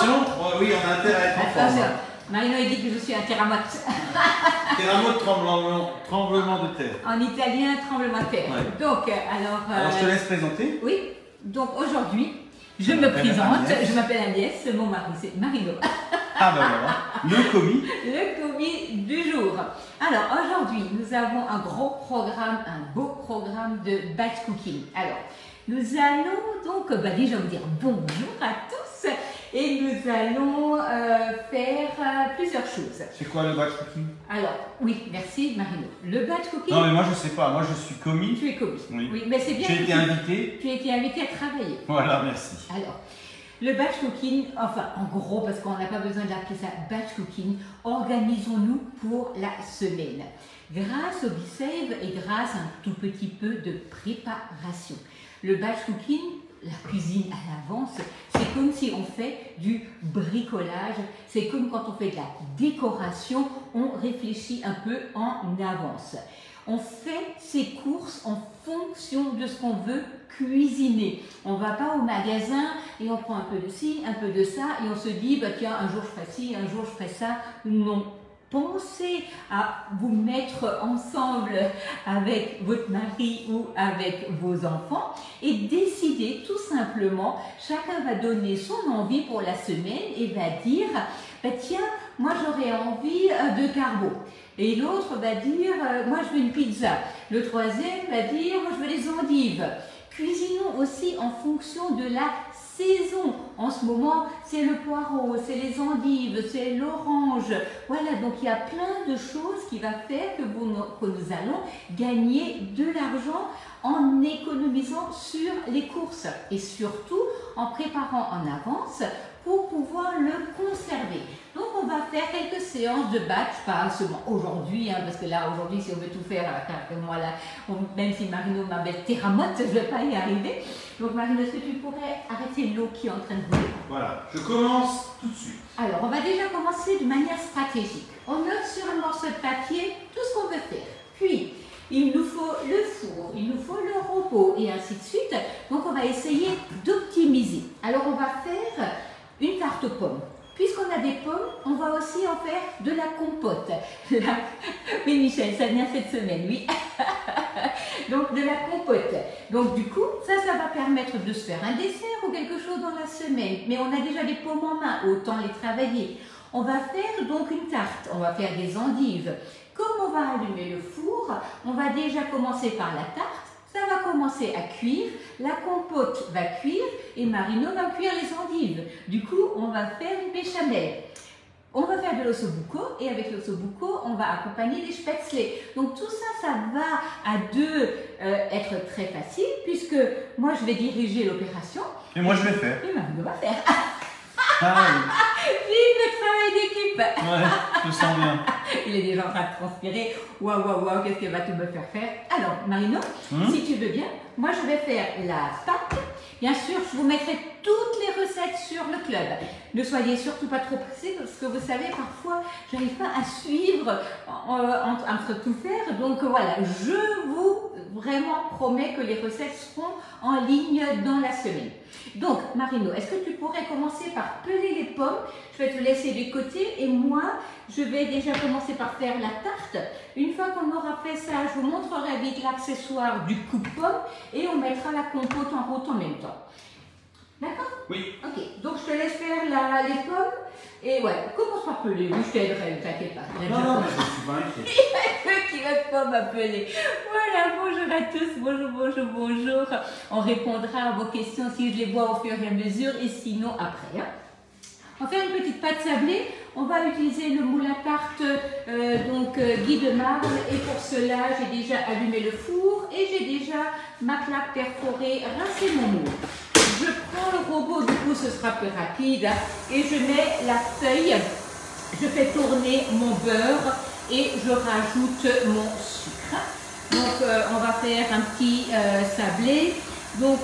attention, oui, on a intérêt à être en forme. Attention, Marino il dit que je suis un terramote. Terramote, tremblement de terre. En italien, tremblement de terre. Ouais. Donc, alors... Alors je te laisse présenter. Oui, donc aujourd'hui, je me présente, je m'appelle Agnès, mon mari c'est Marino. Ah ben voilà, le commis. Le commis du jour. Alors aujourd'hui, nous avons un gros programme, un beau programme de batch cooking. Alors, nous allons donc, déjà vous dire bonjour à tous et nous allons faire plusieurs choses. C'est quoi le batch cooking? Alors, oui, merci Marino. Le batch cooking... Non mais moi je sais pas, moi je suis commis. Tu es commis. Oui. Oui, mais c'est bien. Tu as été invité. Tu as été invité à travailler. Voilà, merci. Alors, le batch cooking, enfin en gros, parce qu'on n'a pas besoin d'appeler ça batch cooking, organisons-nous pour la semaine. Grâce au BeSave et grâce à un tout petit peu de préparation. Le batch cooking, la cuisine à l'avance, c'est comme si on fait du bricolage, c'est comme quand on fait de la décoration, on réfléchit un peu en avance. On fait ses courses en fonction de ce qu'on veut cuisiner. On ne va pas au magasin et on prend un peu de ci, un peu de ça et on se dit, bah, tiens, un jour je ferai ci, un jour je ferai ça. Non. Pensez à vous mettre ensemble avec votre mari ou avec vos enfants et décidez tout simplement, chacun va donner son envie pour la semaine et va dire, bah, tiens, moi j'aurais envie de carbo. Et l'autre va dire, moi je veux une pizza. Le troisième va dire, moi je veux des endives. Cuisinons aussi en fonction de la saison. En ce moment, c'est le poireau, c'est les endives, c'est l'orange. Voilà, donc il y a plein de choses qui vont faire que nous allons gagner de l'argent en économisant sur les courses et surtout en préparant en avance pour pouvoir le conserver. Donc on va faire quelques séances de batch, pas seulement aujourd'hui, hein, parce que là aujourd'hui si on veut tout faire, moi là, même si Marino m'appelle terramote, je ne vais pas y arriver. Donc Marino, est-ce que tu pourrais arrêter l'eau qui est en train de bouiller? Voilà, je commence tout de suite. Alors on va déjà commencer de manière stratégique. On note sur un morceau de papier tout ce qu'on veut faire. Puis il nous faut le four, il nous faut le robot et ainsi de suite. Donc on va essayer d'optimiser. Alors on va faire une tarte aux pommes. Puisqu'on a des pommes, on va aussi en faire de la compote. Oui Michel, ça vient cette semaine, oui. Donc de la compote. Donc du coup, ça va permettre de se faire un dessert ou quelque chose dans la semaine. Mais on a déjà des pommes en main, autant les travailler. On va faire donc une tarte, on va faire des endives. Comme on va allumer le four, on va déjà commencer par la tarte. Ça va commencer à cuire, la compote va cuire et Marino va cuire les endives. Du coup, on va faire une béchamel. On va faire de l'ossobuco et avec l'ossobuco, on va accompagner les spätzle. Donc tout ça, ça va à deux être très facile puisque moi, je vais diriger l'opération. Et moi, je vais faire. Et Marino va faire. Ah oui. Vive le travail d'équipe! Ouais, je sens bien. Il est déjà en train de transpirer. Waouh, waouh, waouh, qu'est-ce qu'elle va tout me faire faire? Alors, Marino, si tu veux bien, moi je vais faire la pâte. Bien sûr, je vous mettrai toutes les recettes sur le club. Ne soyez surtout pas trop pressés parce que vous savez, parfois, je n'arrive pas à suivre entre tout faire. Donc voilà, je vous vraiment promets que les recettes seront en ligne dans la semaine. Donc, Marino, est-ce que tu pourrais commencer par peler les pommes? Je vais te laisser de côté et moi, je vais déjà commencer par faire la tarte. Une fois qu'on aura fait ça, je vous montrerai vite l'accessoire du coupe-pomme et on mettra la compote en route en même temps. D'accord? Oui. Ok, donc je te laisse faire les pommes. Et ouais, commence par peler. Oui, je t'aiderai, ne t'inquiète pas. Non, mais je suis pas inquiet. Qui va pas m'appeler. Voilà, bonjour à tous, bonjour, bonjour, bonjour. On répondra à vos questions si je les vois au fur et à mesure et sinon après. Hein. On va faire une petite pâte sablée. On va utiliser le moule à tarte Guy de Marle et pour cela, j'ai déjà allumé le four et j'ai déjà ma plaque perforée, rincé mon moule. Je prends le robot, du coup ce sera plus rapide et je mets la feuille, je fais tourner mon beurre et je rajoute mon sucre. Donc on va faire un petit sablé. Donc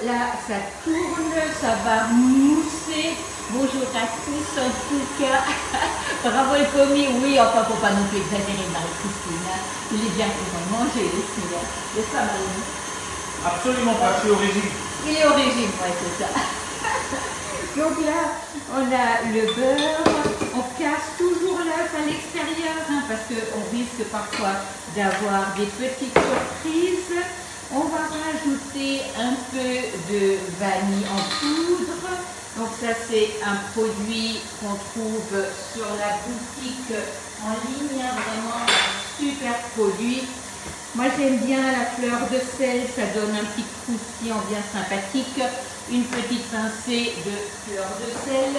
là ça tourne, ça va mousser. Bonjour à tous en tout cas. Bravo les commis, oui, enfin faut pas non plus exagérer Marie-Christine. Il est bien pour manger aussi, n'est-ce pas Marie? Absolument pas, je suis au régime. Il est au régime, ouais, c'est ça. Donc là, on a le beurre, on casse toujours l'œuf à l'extérieur hein, parce qu'on risque parfois d'avoir des petites surprises. On va rajouter un peu de vanille en poudre. Donc ça c'est un produit qu'on trouve sur la boutique en ligne, hein, vraiment un super produit. Moi j'aime bien la fleur de sel, ça donne un petit croustillant bien sympathique. Une petite pincée de fleur de sel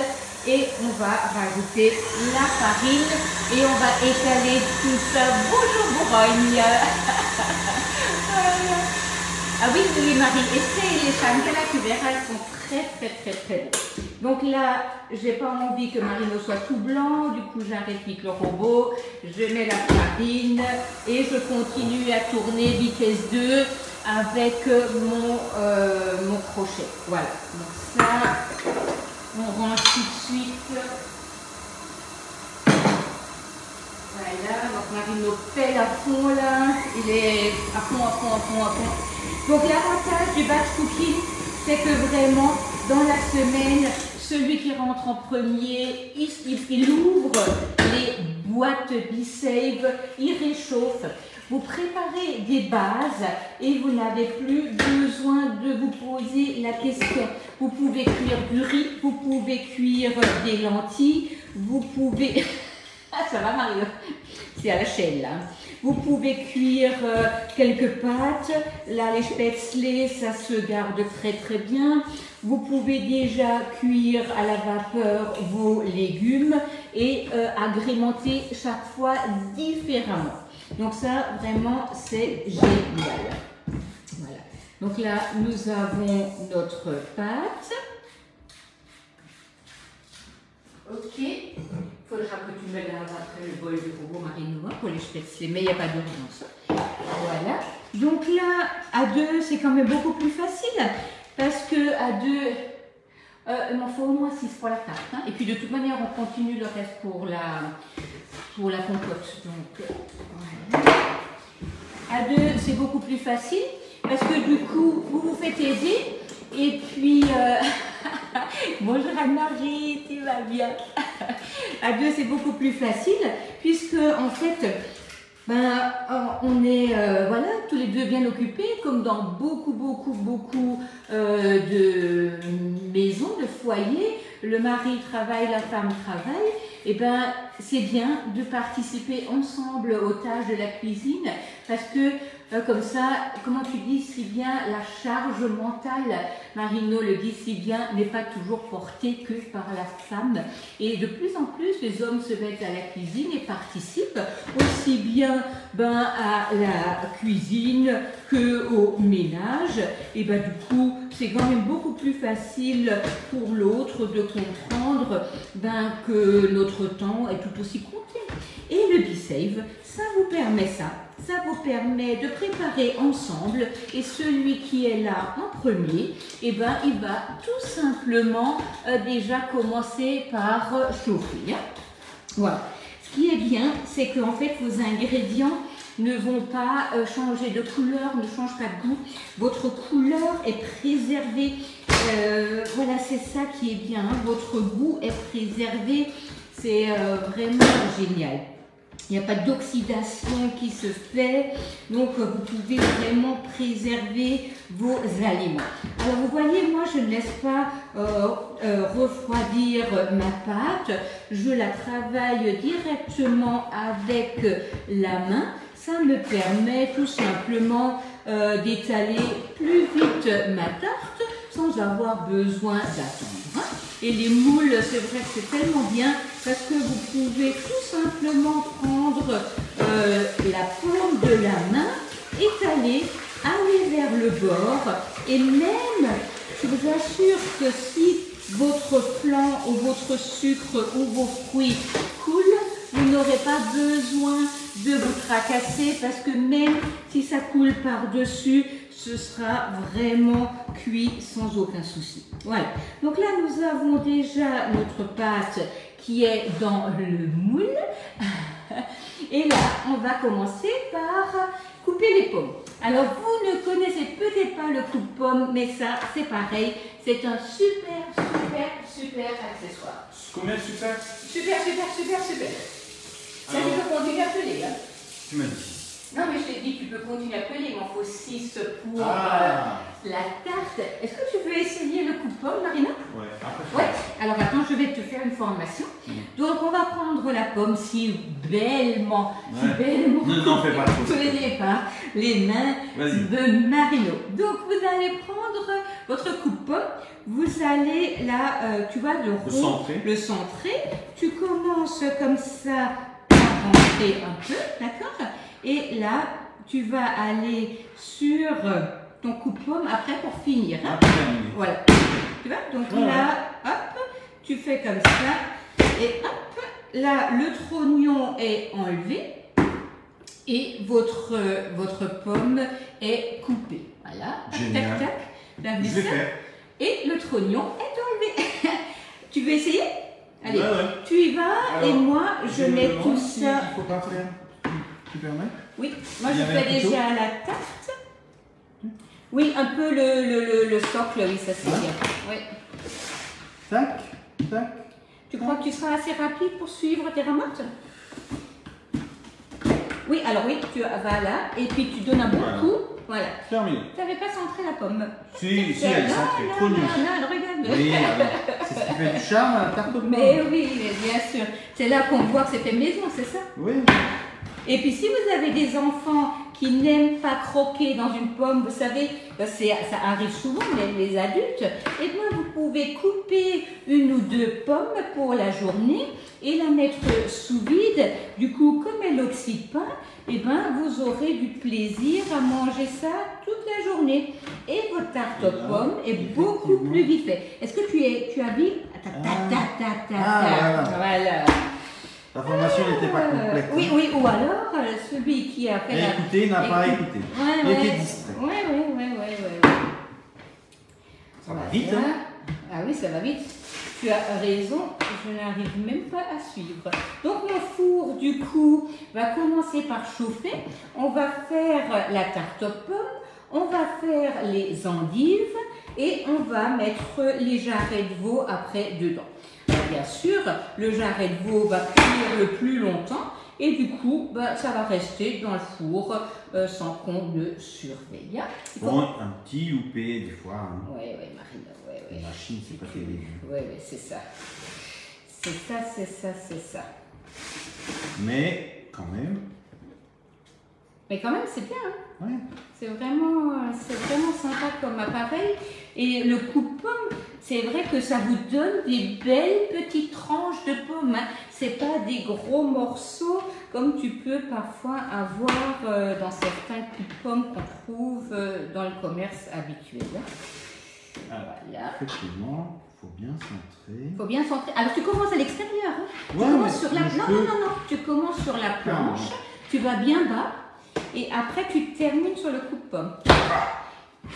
et on va rajouter la farine et on va étaler tout ça. Bonjour Bourgogne. Ah oui, oui Marie, essaye les chancala, tu verras, elles sont très beaux. Donc là, j'ai pas envie que Marino soit tout blanc, du coup j'arrête vite le robot, je mets la farine et je continue à tourner vitesse 2 avec mon crochet. Voilà, donc ça, on range tout de suite. Voilà, donc Marino pèle à fond là, il est à fond. Donc l'avantage du batch cooking, c'est que vraiment, dans la semaine, celui qui rentre en premier, il ouvre les boîtes B-Save, il réchauffe. Vous préparez des bases et vous n'avez plus besoin de vous poser la question. Vous pouvez cuire du riz, vous pouvez cuire des lentilles, vous pouvez... Ah, ça va Mario, c'est à la chaîne là. Vous pouvez cuire quelques pâtes. Là, les spätzle, ça se garde très bien. Vous pouvez déjà cuire à la vapeur vos légumes et agrémenter chaque fois différemment. Donc ça, vraiment, c'est génial. Voilà. Donc là, nous avons notre pâte. Ok. Il faudra que tu me laves après le bol de robot Marino pour les spätzle, mais il n'y a pas d'urgence. Voilà. Donc là, à deux, c'est quand même beaucoup plus facile parce que à deux, il m'en faut au moins 6 pour la tarte. Hein. Et puis de toute manière, on continue le reste pour la compote. Donc voilà. À deux, c'est beaucoup plus facile parce que du coup, vous vous faites aider et puis. Bonjour Anne-Marie, tu vas bien? À deux, c'est beaucoup plus facile puisque en fait, on est voilà, tous les deux bien occupés comme dans beaucoup de maisons, de foyers. Le mari travaille, la femme travaille. Et ben, c'est bien de participer ensemble aux tâches de la cuisine parce que comme ça, comment tu dis si bien, la charge mentale, Marino le dit si bien, n'est pas toujours portée que par la femme. Et de plus en plus, les hommes se mettent à la cuisine et participent aussi bien à la cuisine qu'au ménage. Et ben, du coup, c'est quand même beaucoup plus facile pour l'autre de comprendre que notre temps est tout aussi compté. Et le B-Save, ça vous permet ça. Ça vous permet de préparer ensemble et celui qui est là en premier, il va tout simplement déjà commencer par chauffer. Voilà. Ce qui est bien, c'est qu'en fait vos ingrédients ne vont pas changer de couleur, ne changent pas de goût. Votre couleur est préservée. Voilà, c'est ça qui est bien. Hein. Votre goût est préservé. C'est vraiment génial. Il n'y a pas d'oxydation qui se fait, donc vous pouvez vraiment préserver vos aliments. Alors vous voyez, moi je ne laisse pas refroidir ma pâte, je la travaille directement avec la main. Ça me permet tout simplement d'étaler plus vite ma tarte sans avoir besoin d'attendre. Et les moules, c'est vrai que c'est tellement bien parce que vous pouvez tout simplement prendre la paume de la main, étaler, aller vers le bord et même, je vous assure que si votre flan ou votre sucre ou vos fruits coulent, vous n'aurez pas besoin de vous tracasser parce que même si ça coule par-dessus, ce sera vraiment cuit sans aucun souci. Voilà. Donc là, nous avons déjà notre pâte qui est dans le moule. Et là, on va commencer par couper les pommes. Alors, vous ne connaissez peut-être pas le coupe-pomme, mais ça, c'est pareil. C'est un super accessoire. Combien super? Super. Ça, tu peux continuer à peler. Hein. Tu m'as dit. Non, mais je t'ai dit, tu peux continuer à peler, il m'en faut 6 pour la tarte. Est-ce que tu veux essayer le coupe-pomme, Marina? Ouais, après. Ouais. Alors, attends, je vais te faire une formation. Donc, on va prendre la pomme si bellement, Non, fais pas trop. tenez pas les mains de Marino. Donc, vous allez prendre votre coupe-pomme, vous allez là, tu vois, le centrer. Tu commences comme ça à rentrer un peu, d'accord? Et là, tu vas aller sur ton coupe-pomme après pour finir. Hein? Voilà. Tu vois? Donc là, hop, tu fais comme ça. Et hop, là, le trognon est enlevé. Et votre pomme est coupée. Voilà. Génial. Tac. La Je vais faire. Et le trognon est enlevé. Tu veux essayer? Allez, ouais. tu y vas. Alors, et moi, je mets tout ça. Il faut pas faire. Tu permets? Oui, moi je fais déjà la tarte. Oui, un peu le socle, oui, ça c'est bien. Oui. Tac. Tu crois que tu seras assez rapide pour suivre tes ramottes? Oui, alors oui, tu vas là, et puis tu donnes un bon coup. Voilà. Terminé. Tu n'avais pas centré la pomme. Si, elle est centrée. Trop nul. Non, regarde. Oui, c'est ce qui fait du charme à la tarte aux pommes. Mais oui, bien sûr. C'est là qu'on voit que c'est fait maison, c'est ça? Oui. Et puis si vous avez des enfants qui n'aiment pas croquer dans une pomme, vous savez, ça arrive souvent, les adultes, et bien vous pouvez couper 1 ou 2 pommes pour la journée et la mettre sous vide. Du coup, comme elle n'oxyde pas, et ben vous aurez du plaisir à manger ça toute la journée. Et votre tarte aux pommes est beaucoup plus vite faite. Est-ce que tu as vu? Voilà. La formation n'était pas complète. Oui, ou alors celui qui a fait écouté n'a pas écouté. Il était distrait. Oui. Ça va vite, hein? Ah oui, ça va vite. Tu as raison, je n'arrive même pas à suivre. Donc mon four, du coup, va commencer par chauffer. On va faire la tarte aux pommes, on va faire les endives et on va mettre les jarrets de veau après dedans. Bien sûr, le jarret de veau va cuire le plus longtemps et du coup, ça va rester dans le four sans qu'on le surveille. Bon, un petit loupé des fois. Hein. Oui, Marina, oui. La machine, c'est pas terrible. Oui, c'est ça. C'est ça. Mais quand même. Mais quand même, c'est bien. Hein? Ouais. C'est vraiment sympa comme appareil. Et le coupe-pomme, c'est vrai que ça vous donne des belles petites tranches de pommes. Hein. C'est pas des gros morceaux comme tu peux parfois avoir dans certains coupe-pommes qu'on trouve dans le commerce habituel. Voilà. Effectivement, il faut bien centrer. Il faut bien centrer. Alors tu commences à l'extérieur. Hein. Ouais, tu commences sur la non. Tu commences sur la planche. Tu vas bien bas. Et après, tu termines sur le coupe-pomme.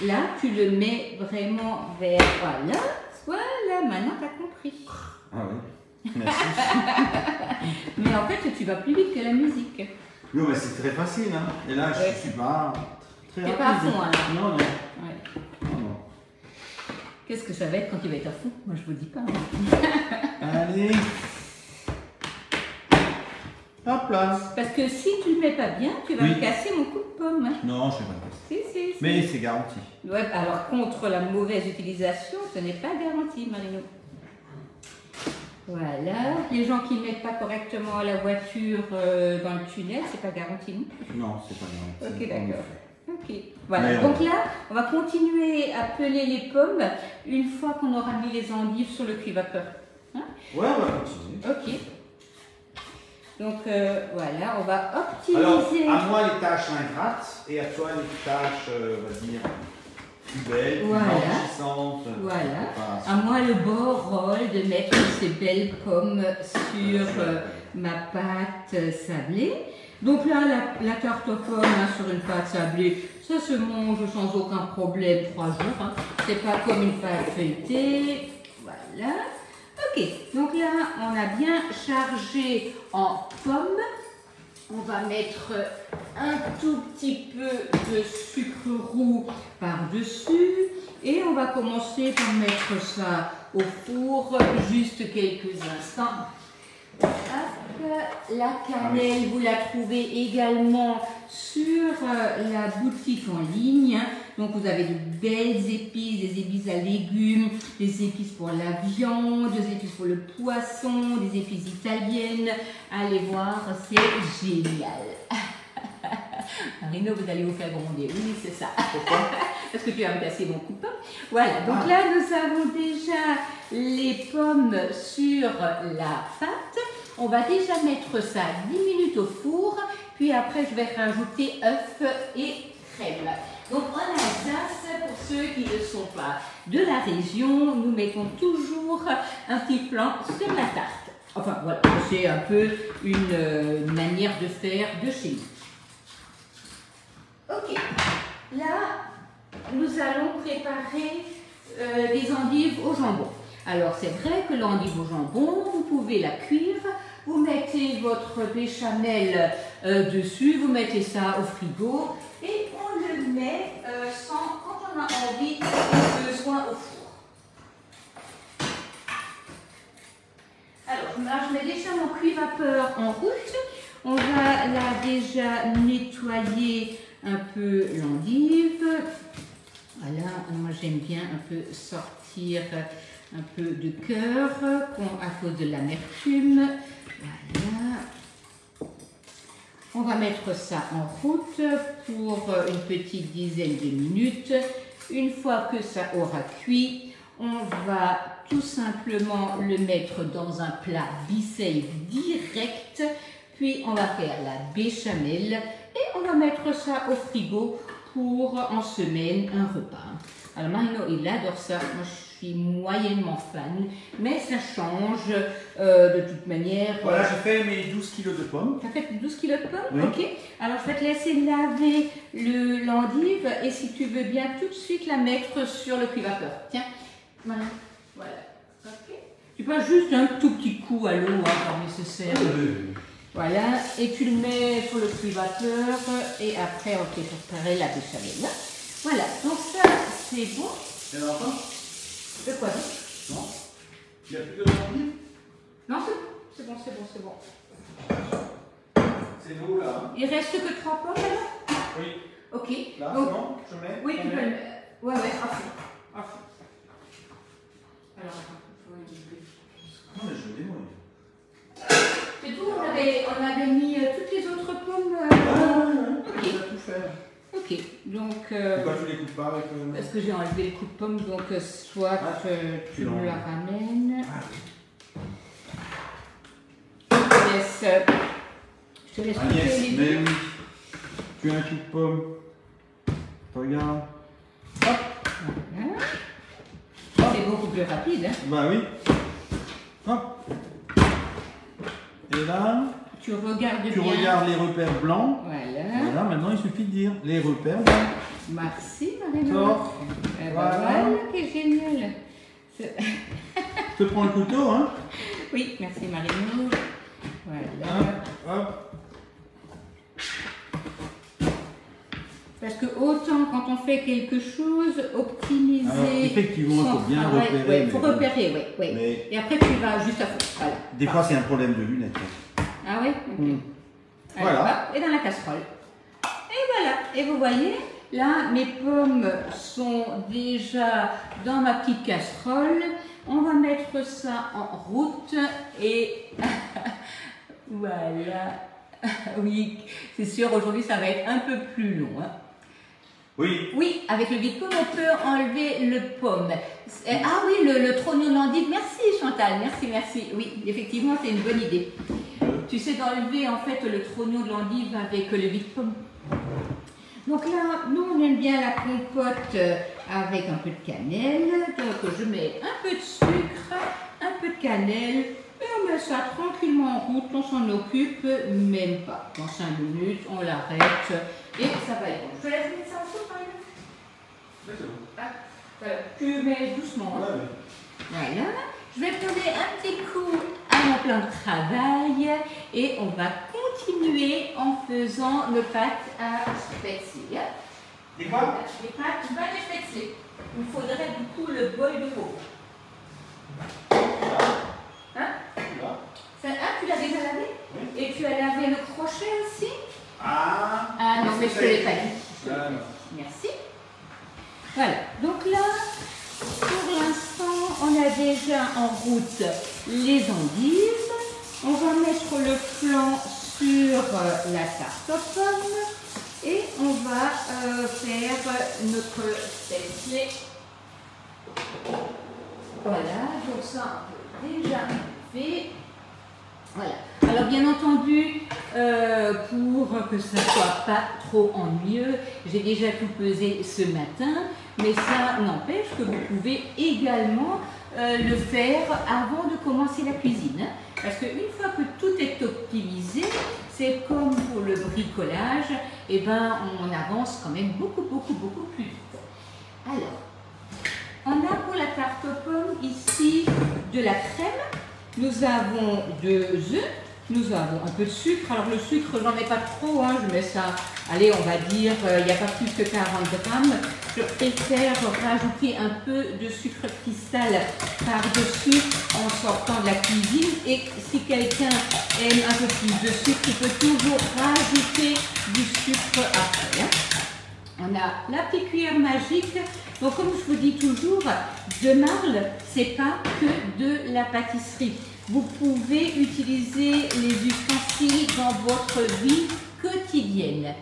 Là, tu le mets vraiment vers... Voilà, maintenant, tu as compris. Ah oui, merci. Mais en fait, tu vas plus vite que la musique. Non, mais c'est très facile. Hein. Et là, je suis pas très rapide. T'es pas à fond, alors. Non. Ouais. Non. Qu'est-ce que ça va être quand il va être à fond? Moi, je vous dis pas. Allez. Hop là. Parce que si tu le mets pas bien, tu vas me casser mon coupe-pomme. Hein. Non, je ne sais pas casser. Si. Mais c'est garanti. Ouais, alors contre la mauvaise utilisation, ce n'est pas garanti, Marino. Voilà. Les gens qui ne mettent pas correctement la voiture dans le tunnel, c'est pas garanti non plus. Non, c'est pas garanti. Ok, d'accord. Ok. Voilà. Donc là, on va continuer à peler les pommes une fois qu'on aura mis les endives sur le cuivapeur. Hein? Ouais, on va continuer. Ok. Donc voilà, on va optimiser. Alors, à moi les tâches ingrates et à toi les tâches, on va dire, plus belles, plus blanchissantes. Voilà. À moi le beau rôle de mettre ces belles pommes sur ma pâte sablée. Donc là, la tarte aux pommes sur une pâte sablée, ça se mange sans aucun problème 3 jours. Hein. C'est pas comme une pâte feuilletée. Voilà. Ok, donc là, on a bien chargé en pommes. On va mettre un tout petit peu de sucre roux par-dessus et on va commencer par mettre ça au four juste quelques instants. Hop, la cannelle, vous la trouvez également sur la boutique en ligne. Donc vous avez de belles épices, des épices à légumes, des épices pour la viande, des épices pour le poisson, des épices italiennes. Allez voir, c'est génial. Marino, vous allez vous faire gronder. Oui, c'est ça. Pourquoi? Parce que tu as cassé mon coupon. Voilà, donc là, nous avons déjà les pommes sur la pâte. On va déjà mettre ça 10 minutes au four. Puis après, je vais rajouter œufs et crème. Donc en Alsace, pour ceux qui ne sont pas de la région, nous mettons toujours un petit flan sur la tarte. Enfin voilà, c'est un peu une manière de faire de chez nous. Ok, là, nous allons préparer des endives au jambon. Alors, c'est vrai que l'endive au jambon, vous pouvez la cuire, vous mettez votre béchamel dessus, vous mettez ça au frigo et on le met quand on a envie ou besoin au four. Alors, là, je mets déjà mon cuit-vapeur en route. On va là déjà nettoyer un peu l'endive. Voilà, moi j'aime bien un peu sortir un peu de cœur à cause de l'amertume. Voilà. On va mettre ça en route pour une petite dizaine de minutes. Une fois que ça aura cuit, on va tout simplement le mettre dans un plat Bicey direct. Puis on va faire la béchamel et on va mettre ça au frigo pour en semaine un repas. Alors Marino, il adore ça. Moi, je suis moyennement fan, mais ça change de toute manière. Voilà, j'ai fait mes 12 kilos de pommes. Tu as fait 12 kilos de pommes? Oui. Ok. Alors, je vais te laisser laver l'endive et si tu veux bien tout de suite la mettre sur le cuit-vapeur. Tiens, voilà. Ok. Tu passes juste un tout petit coup à l'eau, quand nécessaire. Voilà, et tu le mets sur le cuit-vapeur et après on fait préparer la béchamel. Voilà, donc ça c'est bon. Il y en a pas? De quoi? Non. Il n'y a plus de l'endive? Non, c'est bon. C'est beau là. Hein? Il reste que 3 pommes alors? Oui. Ok. Là, donc, c'est bon? Je mets? oui, tu peux le mettre. Ouais, à fond. Alors attends, il faut une... Non, mais je le démole. C'est tout, on avait mis toutes les autres pommes. Ok. On va tout faire. Ok, donc. Pourquoi tu les coupes pas avec le... Parce que j'ai enlevé le coup de pomme, donc soit tu me la ramènes. Je te laisse couper Agnès, les mais deux. oui. Tu as un coup de pomme. Regarde. Hop, voilà. C'est beaucoup plus rapide. Hein. Bah oui. Hop. Et là, tu regardes tu bien. regardes les repères blancs. Voilà. Voilà, maintenant il suffit de dire les repères blancs. Merci Marino. Tort. Voilà, c'est génial. Je te prends le couteau, hein? Oui, merci Marino. Voilà. Hop. Parce que autant quand on fait quelque chose, optimiser. Alors, effectivement, il faut bien travail. repérer. Ouais, il faut repérer, oui. Mais... Et après, tu vas juste à fond. Voilà. Des fois, c'est un problème de lunettes. Ah oui? Ok. Allez, Voilà. hop, et dans la casserole. Et voilà. Et vous voyez, là, mes pommes sont déjà dans ma petite casserole. On va mettre ça en route et voilà. Oui, c'est sûr, aujourd'hui, ça va être un peu plus long. Hein. Oui. Oui, avec le vide-pomme, on peut enlever le pomme. Ah oui, le trognon d'endive. Merci Chantal, merci. Oui, effectivement, c'est une bonne idée. Tu sais d'enlever en fait le trognon de l'endive avec le vide-pomme. Donc là, nous on aime bien la compote avec un peu de cannelle. Donc je mets un peu de sucre, un peu de cannelle. Et on met ça tranquillement en route, on s'en occupe même pas. Dans 5 minutes, on l'arrête et ça va être bon. Je te laisse mettre ça en soupe, par exemple. Voilà. Tu mets doucement. Hein. Voilà. Je vais donner un petit coup à mon plan de travail et on va continuer. continuer en faisant nos pâtes à spätzle. Et quoi? Les pâtes à spätzle. Il faudrait du coup le bol de veau. Hein? Tu l'as déjà lavé? Oui. Et tu as lavé le crochet aussi? Ah non, mais je ne te l'ai pas dit. Merci. Voilà, donc là, pour l'instant, on a déjà en route les endives. On va mettre le flan sur la tarte aux pommes et on va faire notre spätzle. Voilà, donc ça, on peut déjà fait. Voilà. Alors bien entendu, pour que ça ne soit pas trop ennuyeux, j'ai déjà tout pesé ce matin, mais ça n'empêche que vous pouvez également le faire avant de commencer la cuisine. Parce qu'une fois que tout est optimisé, c'est comme pour le bricolage, et ben on avance quand même beaucoup plus vite. Alors, on a pour la tarte aux pommes ici de la crème. Nous avons 2 œufs, nous avons un peu de sucre. Alors le sucre, j'en mets pas trop, hein, je mets ça, allez, on va dire, il n'y a pas plus que 40 grammes. Je préfère rajouter un peu de sucre cristal par-dessus en sortant de la cuisine. Et si quelqu'un aime un peu plus de sucre, il peut toujours rajouter du sucre après. Hein. On a la petite cuillère magique. Donc comme je vous dis toujours, de marle, c'est pas que de la pâtisserie. Vous pouvez utiliser les ustensiles dans votre vie quotidienne.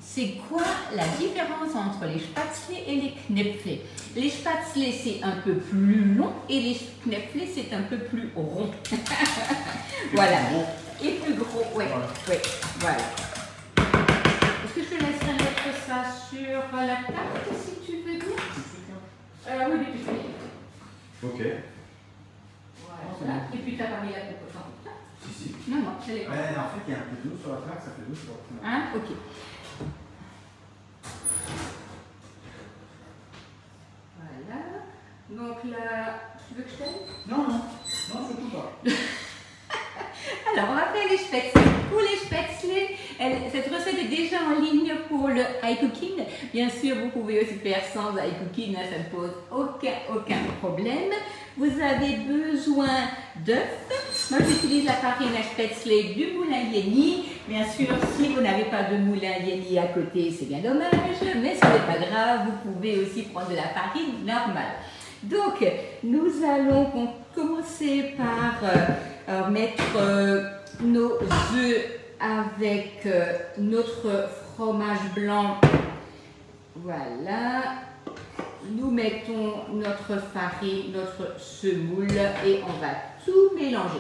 C'est quoi la différence entre les spätzle et les knäpfle? Les spätzle, c'est un peu plus long et les knäpfle, c'est un peu plus rond. Voilà. Et plus gros, ouais. Ouais. Voilà. Est-ce que je te laisserai mettre ça sur la tarte si tu veux bien? Oui, tu peux. Ok. Voilà. Et puis tu n'as pas mis la tête au fond. Si. Non, c'est les. En fait, il y a un peu d'eau sur la tarte, ça fait d'eau sur la tarte. Hein? Ok. Voilà. Donc là, tu veux que je t'aide? Non, surtout pas. Alors, on va faire les spätzle. Pour les spätzle, cette recette est déjà en ligne pour le iCooking. Bien sûr, vous pouvez aussi faire sans iCooking, ça ne pose aucun problème. Vous avez besoin d'œufs. Moi, j'utilise la farine à spätzle du moulin Jenny. Bien sûr, si vous n'avez pas de moulin Jenny à côté, c'est bien dommage, mais ce n'est pas grave. Vous pouvez aussi prendre de la farine normale. Donc, nous allons commencer par mettre nos œufs avec notre fromage blanc. Voilà. Nous mettons notre farine, notre semoule et on va tout mélanger.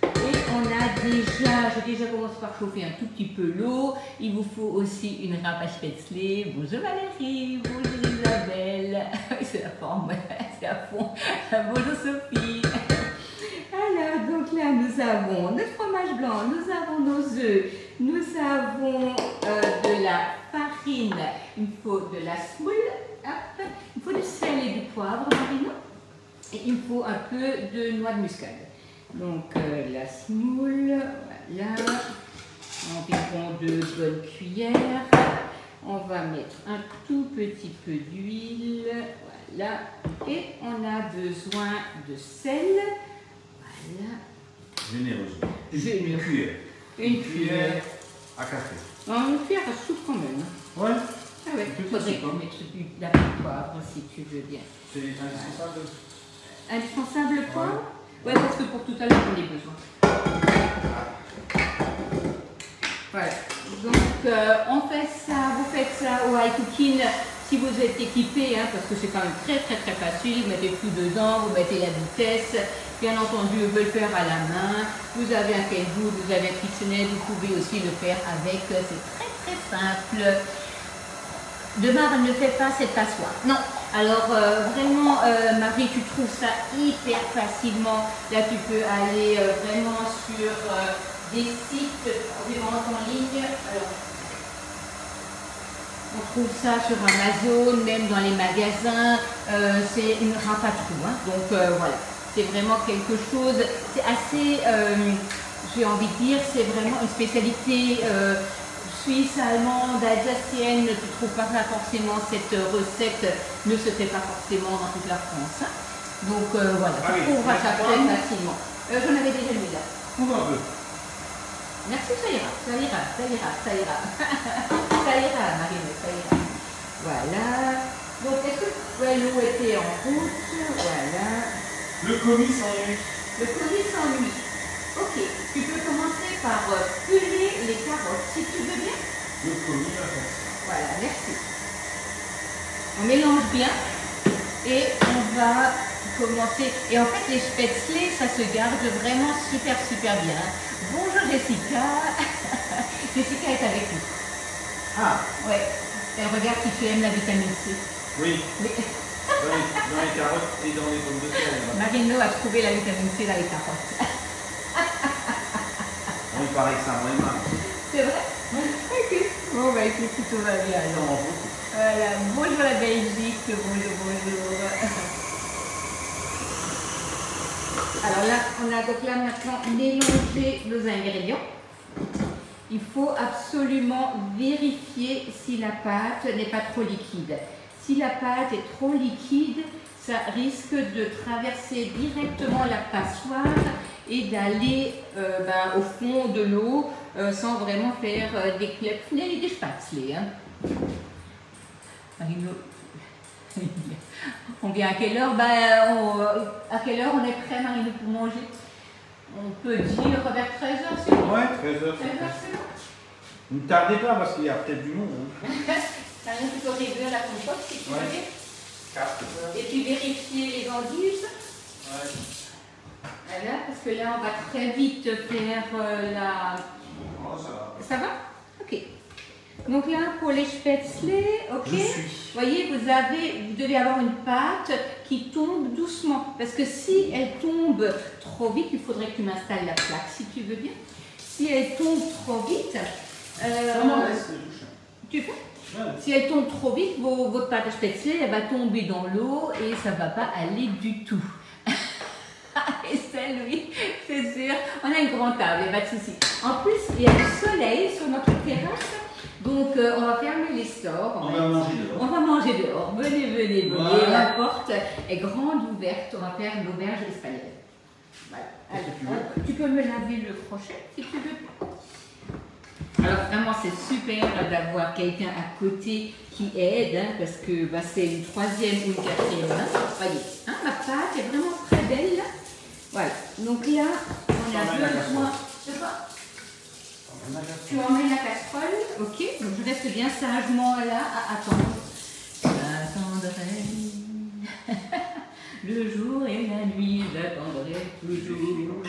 Et on a j'ai déjà commencé par chauffer un tout petit peu l'eau. Il vous faut aussi une râpe à spätzle. Bonjour Valérie, bonjour Isabelle. C'est la forme, c'est à fond. Bonjour Sophie. Alors, donc là, nous avons notre fromage blanc, nous avons nos œufs, nous avons de la farine, il me faut de la semoule, hop, il faut du sel et du poivre, Marino, et il me faut un peu de noix de muscade. Donc, la semoule, voilà, environ 2 bonnes cuillères. On va mettre un tout petit peu d'huile, voilà, et on a besoin de sel. Voilà. Généreuse. Une cuillère. Une cuillère à café. Une cuillère à soupe quand même. Ouais. Ah ouais, il faudrait qu'on mette de la poivre si tu veux bien. C'est indispensable. Indispensable le poivre? Ouais, parce que pour tout à l'heure, j'en ai besoin. Voilà. Donc, on fait ça, vous faites ça au iCooking si vous êtes équipé, hein, parce que c'est quand même très facile. Vous mettez tout dedans, vous mettez la vitesse. Bien entendu, vous pouvez le faire à la main. Vous avez un Kenwood, vous avez un KitchenAid, vous pouvez aussi le faire avec. C'est très simple. Demain, elle ne fait pas cette passoire. Non. Alors, vraiment, Marie, tu trouves ça hyper facilement. Là, tu peux aller vraiment sur des sites vraiment en ligne. Alors, on trouve ça sur Amazon, même dans les magasins. C'est une râpe à trous. Hein. Donc, voilà. C'est vraiment quelque chose, c'est assez j'ai envie de dire, c'est vraiment une spécialité suisse, allemande, alsacienne. Tu ne trouves pas forcément cette recette, ne se fait pas forcément dans toute la France. Hein. Donc voilà, tu trouveras ça très facilement. J'en avais déjà mis là. On va un peu. Merci, ça ira, ça ira, ça ira, ça ira. Ça ira, Marine, ça ira. Voilà. Donc, est-ce que l'eau était en route? Voilà. Le commis s'ennuie. Le commis s'ennuie. Ok, tu peux commencer par peler les carottes, si tu veux bien. Le commis, voilà, merci. On mélange bien et on va commencer. Et en fait, les spätzle, ça se garde vraiment super bien. Bonjour Jessica. Jessica est avec nous. Ah. Ouais. Elle regarde si tu aimes la vitamine C. Oui. Dans les carottes et dans les pommes de terre. Marino a trouvé la vitamine C dans les carottes. Il paraît que ça en est marre. C'est vrai? Oui. Ok. Bon, bah écoute, tout va bien alors. Voilà. Bonjour la Belgique. Bonjour. Alors là, on a donc là maintenant mélangé nos ingrédients. Il faut absolument vérifier si la pâte n'est pas trop liquide. Si la pâte est trop liquide, ça risque de traverser directement la passoire et d'aller au fond de l'eau sans vraiment faire des klepfnel et des spätzle. Hein. Marino, on vient à quelle heure? À quelle heure on est prêt, Marino, pour manger? On peut dire vers 13h, c'est bon? Ouais, 13h, c'est bon. Ne tardez pas parce qu'il y a peut-être du monde. Hein. T'as rien plutôt réduire à la compote, si tu veux bien. 4. Et puis vérifier les endives. Ouais. Voilà, parce que là, on va très vite faire la... Oh, ça va. Ça va? Ok. Donc là, pour les spätzle, ok. Je suis. Vous voyez, vous devez avoir une pâte qui tombe doucement. Parce que si elle tombe trop vite, il faudrait que tu m'installes la plaque, si tu veux bien. Si elle tombe trop vite... tu fais? Ouais. Si elle tombe trop vite, votre pâte à spätzle, elle va tomber dans l'eau et ça ne va pas aller du tout. Et celle, oui, c'est sûr. On a une grande table, il n'y a pas de souci. En plus, il y a du soleil sur notre terrasse. Donc, on va fermer les stores. On va manger dehors. On va manger dehors. Venez. Voilà. La porte est grande ouverte. On va faire l'auberge espagnole. Voilà. Alors, tu peux me laver le crochet si tu veux. Alors vraiment c'est super d'avoir quelqu'un à côté qui aide, hein, parce que c'est une troisième ou une quatrième main. Voyez, hein, ma pâte est vraiment très belle. Voilà, donc là on a besoin de quoi? Tu emmènes la casserole, ok, donc je reste bien sagement là à attendre. J'attendrai le jour et la nuit, j'attendrai toujours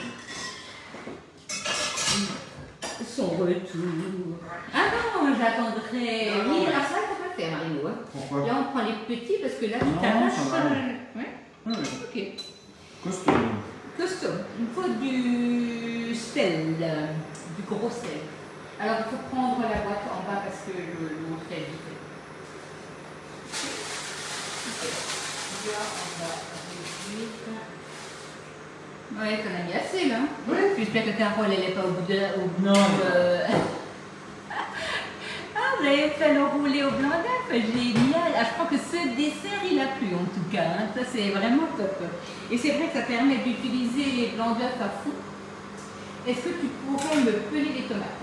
son retour. Ah non, j'attendrai. Oui, alors ça, il ne faut pas le faire, Marino. Hein. Pourquoi? Là, on prend les petits parce que là, tu t'arraches. Ouais. Ok. Costaud. Costaud. Il faut du sel, du gros sel. Alors, il faut prendre la boîte en bas parce que l'autre est vite. Là, on va réduire. Ouais, t'en as mis assez là. Oui. J'espère que Carole, elle n'est pas au bout de... Non. Ah, vous avez fait le roulé au blanc d'œuf, génial. Ah, je crois que ce dessert, il a plu en tout cas. Hein. Ça, c'est vraiment top. Et c'est vrai que ça permet d'utiliser les blancs d'œuf à fond. Est-ce que tu pourrais me peler les tomates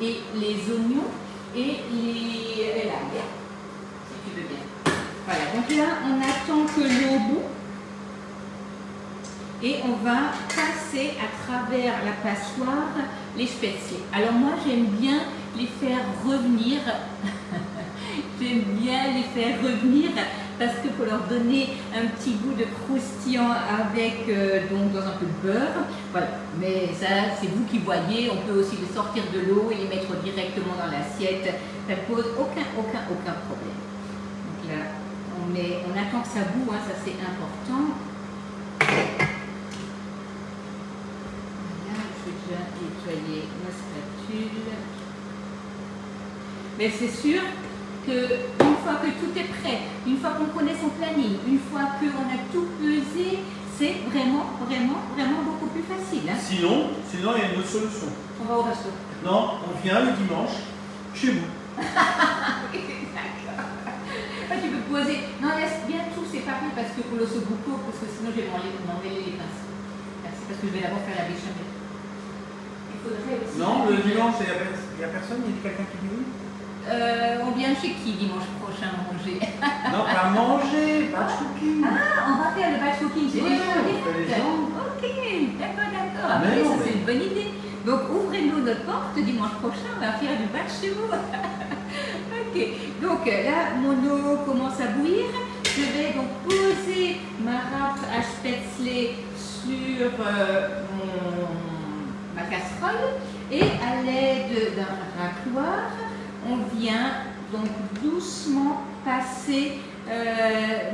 et les oignons et l'ail, si tu veux bien. Voilà, donc là, on attend que l'eau bout. Et on va passer à travers la passoire les spätzle. Alors moi j'aime bien les faire revenir, parce que pour leur donner un petit goût de croustillant avec donc dans un peu de beurre. Voilà, mais ça c'est vous qui voyez, on peut aussi les sortir de l'eau et les mettre directement dans l'assiette. Ça ne pose aucun problème. Donc là on attend que ça bout, hein, ça c'est important. Nettoyer ma spatule. Mais c'est sûr qu'une fois que tout est prêt, une fois qu'on connaît son planning, une fois qu'on a tout pesé, c'est vraiment beaucoup plus facile. Hein. Sinon, il y a une autre solution. On va au resto. Non, on vient le dimanche chez vous. D'accord. Tu peux poser. Non, laisse bien tout séparé parce que pour l'ossobuco, parce que sinon je vais m'enlever les pinces. Merci, parce que je vais d'abord faire la béchamel. Il faudrait aussi. Non, le dimanche, il n'y a personne, il y a quelqu'un qui dit oui. On vient chez qui dimanche prochain manger? Non, pas manger, batch cooking. Ah, on va faire le batch cooking chez les gens. Ok, d'accord. Mais Après, non, ça c'est une bonne idée. Donc ouvrez-nous notre porte dimanche prochain, on va faire du batch chez vous. Ok, donc là mon eau commence à bouillir. Je vais donc poser ma râpe à spätzle sur ma casserole et à l'aide d'un racloir, on vient donc doucement passer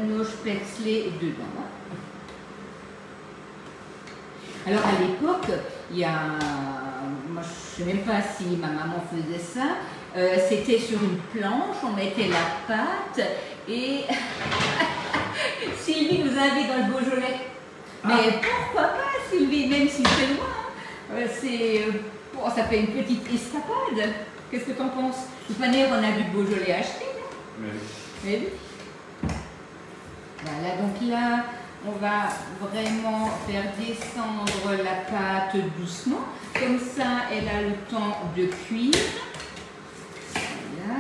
nos spätzle dedans. Alors à l'époque, il y a, moi je ne sais même pas si ma maman faisait ça, c'était sur une planche, on mettait la pâte et Sylvie nous invite dans le Beaujolais. Mais pourquoi pas Sylvie, même si c'est loin, bon, ça fait une petite escapade. Qu'est-ce que tu en penses? De toute manière, on a du Beaujolais acheté. Mais oui. Voilà, donc là, on va vraiment faire descendre la pâte doucement. Comme ça, elle a le temps de cuire. Voilà.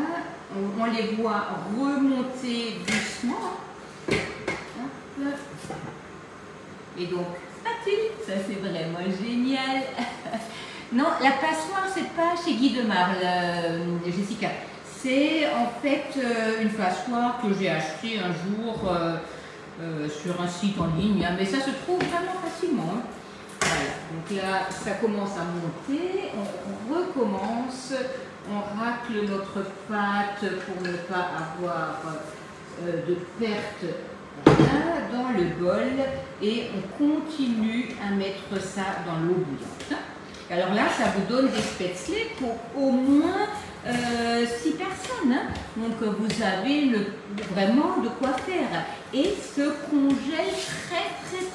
On les voit remonter doucement. Hop. Et donc, ça c'est vraiment génial. Non, la passoire, c'est pas chez Guy Demarle, Jessica. C'est en fait une passoire que j'ai achetée un jour sur un site en ligne, hein, mais ça se trouve vraiment facilement. Hein. Voilà, donc là, ça commence à monter, on recommence, on racle notre pâte pour ne pas avoir de perte. Voilà, dans le bol et on continue à mettre ça dans l'eau bouillante. Alors là, ça vous donne des spätzle pour au moins 6 personnes. Hein. Donc vous avez vraiment de quoi faire. Et se congèle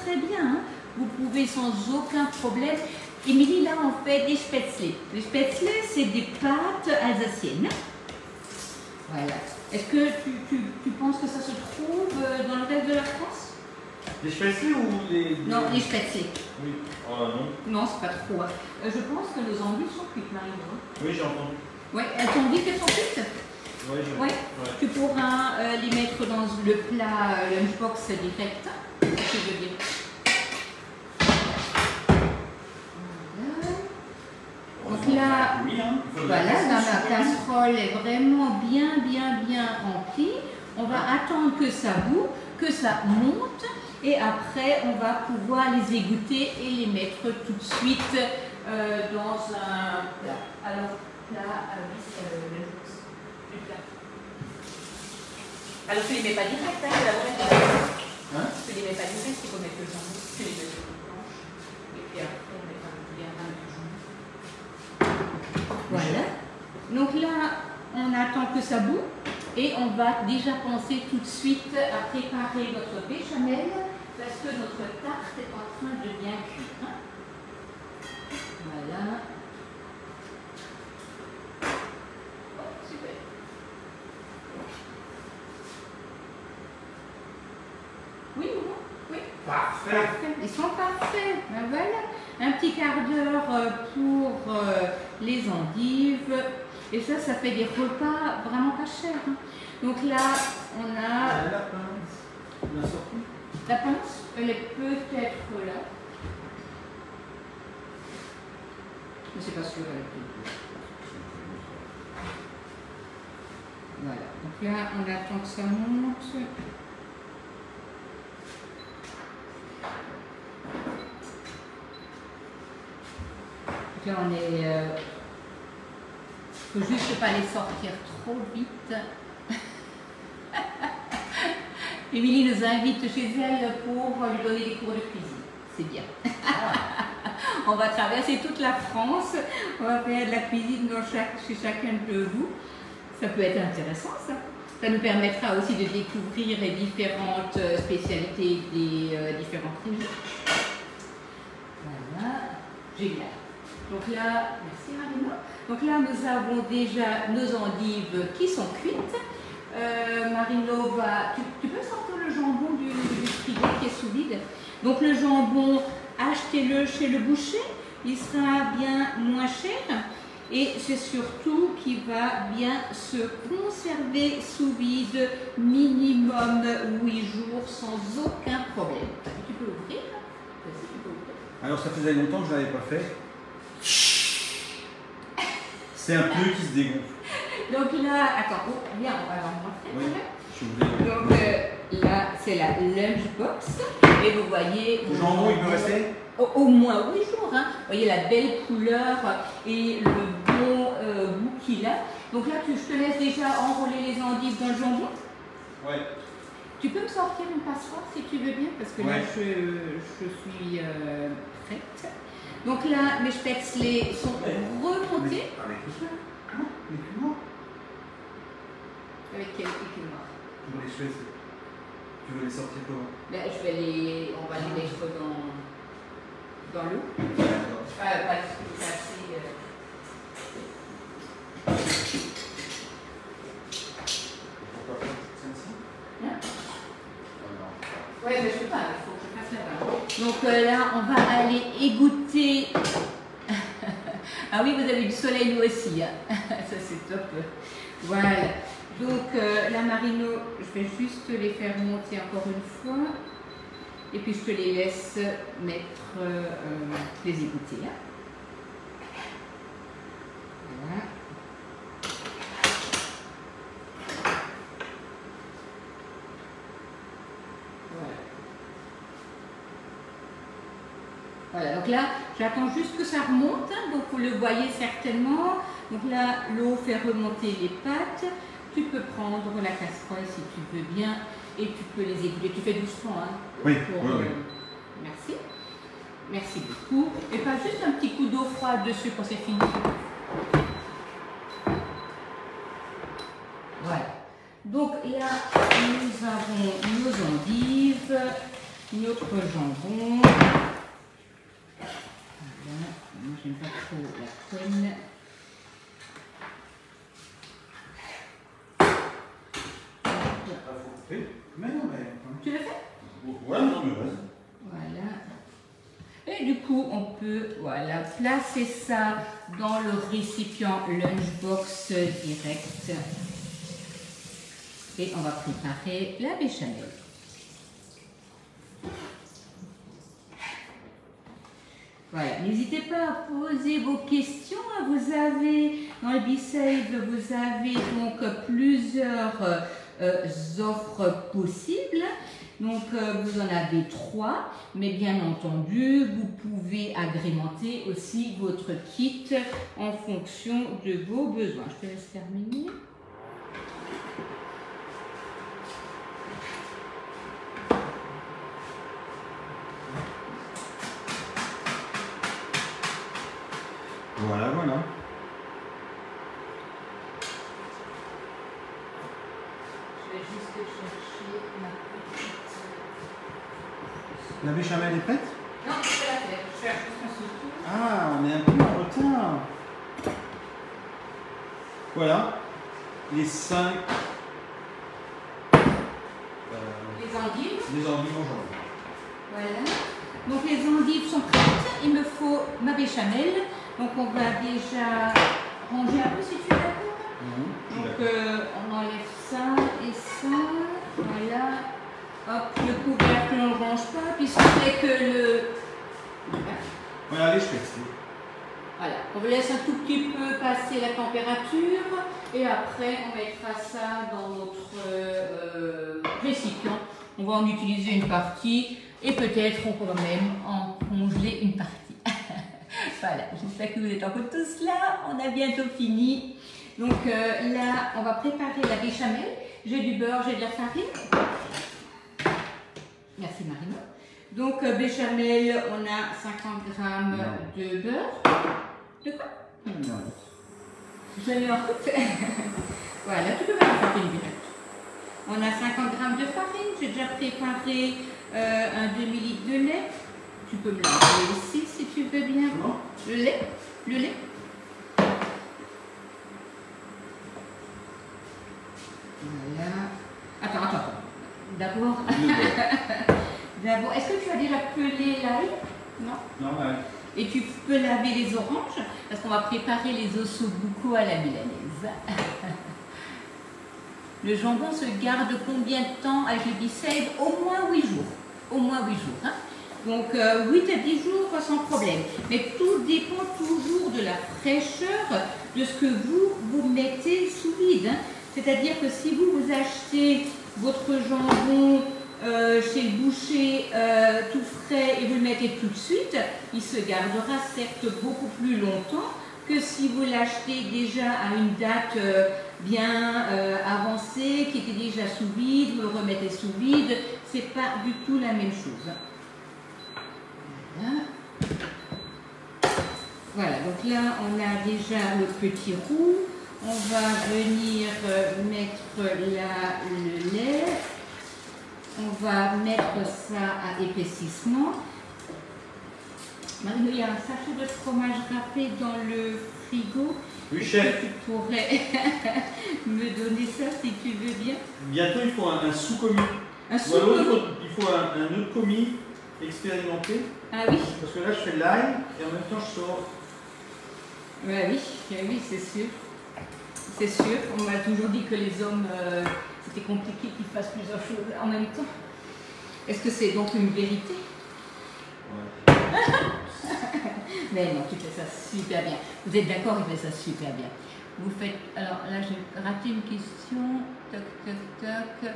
très bien. Hein. Vous pouvez sans aucun problème. Émilie, là, on fait des spätzle. Les spätzle, c'est des pâtes alsaciennes. Voilà. Est-ce que tu penses que ça se trouve dans le reste de la France? Les spätzle ou les... Non, les spätzle. Oui. Non. Non, c'est pas trop. Je pense que nos endives sont cuites, Marie. Oui, j'ai entendu. Oui, elles t'ont dit qu'elles sont cuites? Oui, ouais. Tu pourras les mettre dans le plat lunchbox direct. C'est ce que je veux dire. Donc là, voilà, dans la casserole est vraiment bien remplie. On va attendre que ça bout, que ça monte et après on va pouvoir les égoutter et les mettre tout de suite dans un plat. Alors là, alors tu les mets pas direct, hein, tu les mets pas direct, il faut mettre le jambon, tu les mets sur une planche et puis après on met un jambon. Voilà. Donc là, on attend que ça bout et on va déjà penser tout de suite à préparer notre béchamel parce que notre tarte est en train de bien cuire. Hein. Voilà. Oh, super. Oui ou non? Oui. Parfait. Ils sont parfaits. Ben voilà. Un petit quart d'heure pour les endives. Et ça fait des repas vraiment pas chers. Hein. Donc là, on a... La pince. On a sorti. La pince, elle est peut-être là. Mais c'est pas sûr, elle est peut-être là. Voilà. Donc là, on attend que ça monte. Donc là, on est... faut juste pas les sortir trop vite. Émilie nous invite chez elle pour lui donner des cours de cuisine. C'est bien. On va traverser toute la France. On va faire de la cuisine chez chacun de vous. Ça peut être intéressant, ça. Ça nous permettra aussi de découvrir les différentes spécialités des différentes régions. Voilà, génial. Donc là, merci Marino. Donc là, nous avons déjà nos endives qui sont cuites. Marino va... Tu peux sortir le jambon du frigo qui est sous vide. Donc le jambon, achetez-le chez le boucher. Il sera bien moins cher. Et c'est surtout qu'il va bien se conserver sous vide minimum 8 jours sans aucun problème. Tu peux ouvrir. Alors ça faisait longtemps que je ne l'avais pas fait. C'est un pneu qui se dégonfle. Donc là, attends, viens, on va leur montrer. Oui, je voulais... Donc là, c'est la lunchbox. Et vous voyez... Le jambon, il peut rester au moins 8 jours. Hein. Vous voyez la belle couleur et le bon goût qu'il a. Donc là, je te laisse déjà enrôler les endives dans le jambon. Ouais. Tu peux me sortir une passoire si tu veux bien, parce que là, je suis prête. Donc là, mes spätzle sont remontés. Les piments. Avec quel piment? Les spätzle. Tu veux les sortir comment? Ben, on va les mettre dans l'eau. D'accord. C'est assez... Pourquoi pas celle-ci? Hein? Oh, ouais, mais je sais pas, il faut que je fasse là-bas. Donc là, on va aller égoutter. Ah oui, vous avez du soleil nous aussi. Hein. Ça, c'est top. Voilà. Donc la Marino, je vais juste les faire monter encore une fois. Et puis je te les laisse mettre, les égoutter. Hein. Voilà. Voilà, donc là, j'attends juste que ça remonte, hein, donc vous le voyez certainement. Donc là, l'eau fait remonter les pâtes. Tu peux prendre la casserole si tu veux bien et tu peux les égoutter. Tu fais doucement, hein. Oui, oui. Merci. Merci beaucoup. Et pas juste un petit coup d'eau froide dessus quand c'est fini. Voilà. Donc là, nous avons nos endives, notre jambon. Voilà. Moi, j'aime pas trop la crème. Mais non, mais... Tu le fais? Ouais, non, mais vas-y. Voilà. Et du coup, on peut placer ça dans le récipient lunchbox direct. Et on va préparer la béchamel. Voilà, n'hésitez pas à poser vos questions. Vous avez, dans le B-Save, vous avez donc plusieurs offres possibles. Donc vous en avez 3, mais bien entendu, vous pouvez agrémenter aussi votre kit en fonction de vos besoins. Je te laisse terminer. Voilà, voilà. Je vais juste chercher ma petite... La béchamel est prête? Non, je vais la faire. Je cherche juste mon souffle. Ah, on est un peu en retard. Voilà. Les 5... Les endives. Les endives en jambon. Voilà. Donc les endives sont prêtes. Il me faut ma béchamel. Donc on va déjà ranger un peu si tu es d'accord. Donc on enlève ça et ça. Voilà. Hop, le couvercle on ne le range pas puisque c'est que le... Voilà, les spätzle. Voilà. On vous laisse un tout petit peu passer la température et après on mettra ça dans notre récipient. On va en utiliser une partie et peut-être on pourra même en congeler une partie. Voilà, j'espère que vous êtes encore tous là. On a bientôt fini. Donc là, on va préparer la béchamel. J'ai du beurre, j'ai de la farine. Merci Marino. Donc béchamel, on a 50 g de beurre. De quoi? Non. Je l'ai en route. Voilà, tu peux mettre la farine directe. On a 50 g de farine. J'ai déjà préparé un demi-litre de lait. Tu peux me l'enlever ici si tu veux bien. Non. Le lait. Le lait. Voilà. Attends. D'abord, est-ce que tu as déjà pelé l'ail? Non. Non, ouais. Et tu peux laver les oranges parce qu'on va préparer les ossobuco à la milanaise. Le jambon se garde combien de temps avec le Be-Save? Au moins 8 jours. Au moins 8 jours. Hein? Donc 8 à 10 jours sans problème. Mais tout dépend toujours de la fraîcheur de ce que vous mettez sous vide. Hein? C'est-à-dire que si vous achetez votre jambon chez le boucher tout frais et vous le mettez tout de suite, il se gardera certes beaucoup plus longtemps que si vous l'achetez déjà à une date bien avancée, qui était déjà sous vide, vous le remettez sous vide, c'est pas du tout la même chose. Voilà. Voilà, donc là on a déjà le petit roux. On va venir mettre là le lait. On va mettre ça à épaississement. Maintenant, il y a un sachet de fromage râpé dans le frigo. Oui, chef. Tu pourrais me donner ça si tu veux bien. Bientôt, il faut un sous-commis. Un sous-commis. Il faut un autre commis expérimenté. Ah oui. Parce que là, je fais l'ail et en même temps, je sors. Ouais, oui, c'est sûr. C'est sûr. On m'a toujours dit que les hommes, c'était compliqué qu'ils fassent plusieurs choses en même temps. Est-ce que c'est donc une vérité? Ouais. Mais non, tu fais ça super bien. Vous êtes d'accord, il fait ça super bien. Vous faites... Alors là, j'ai raté une question. Toc, toc, toc.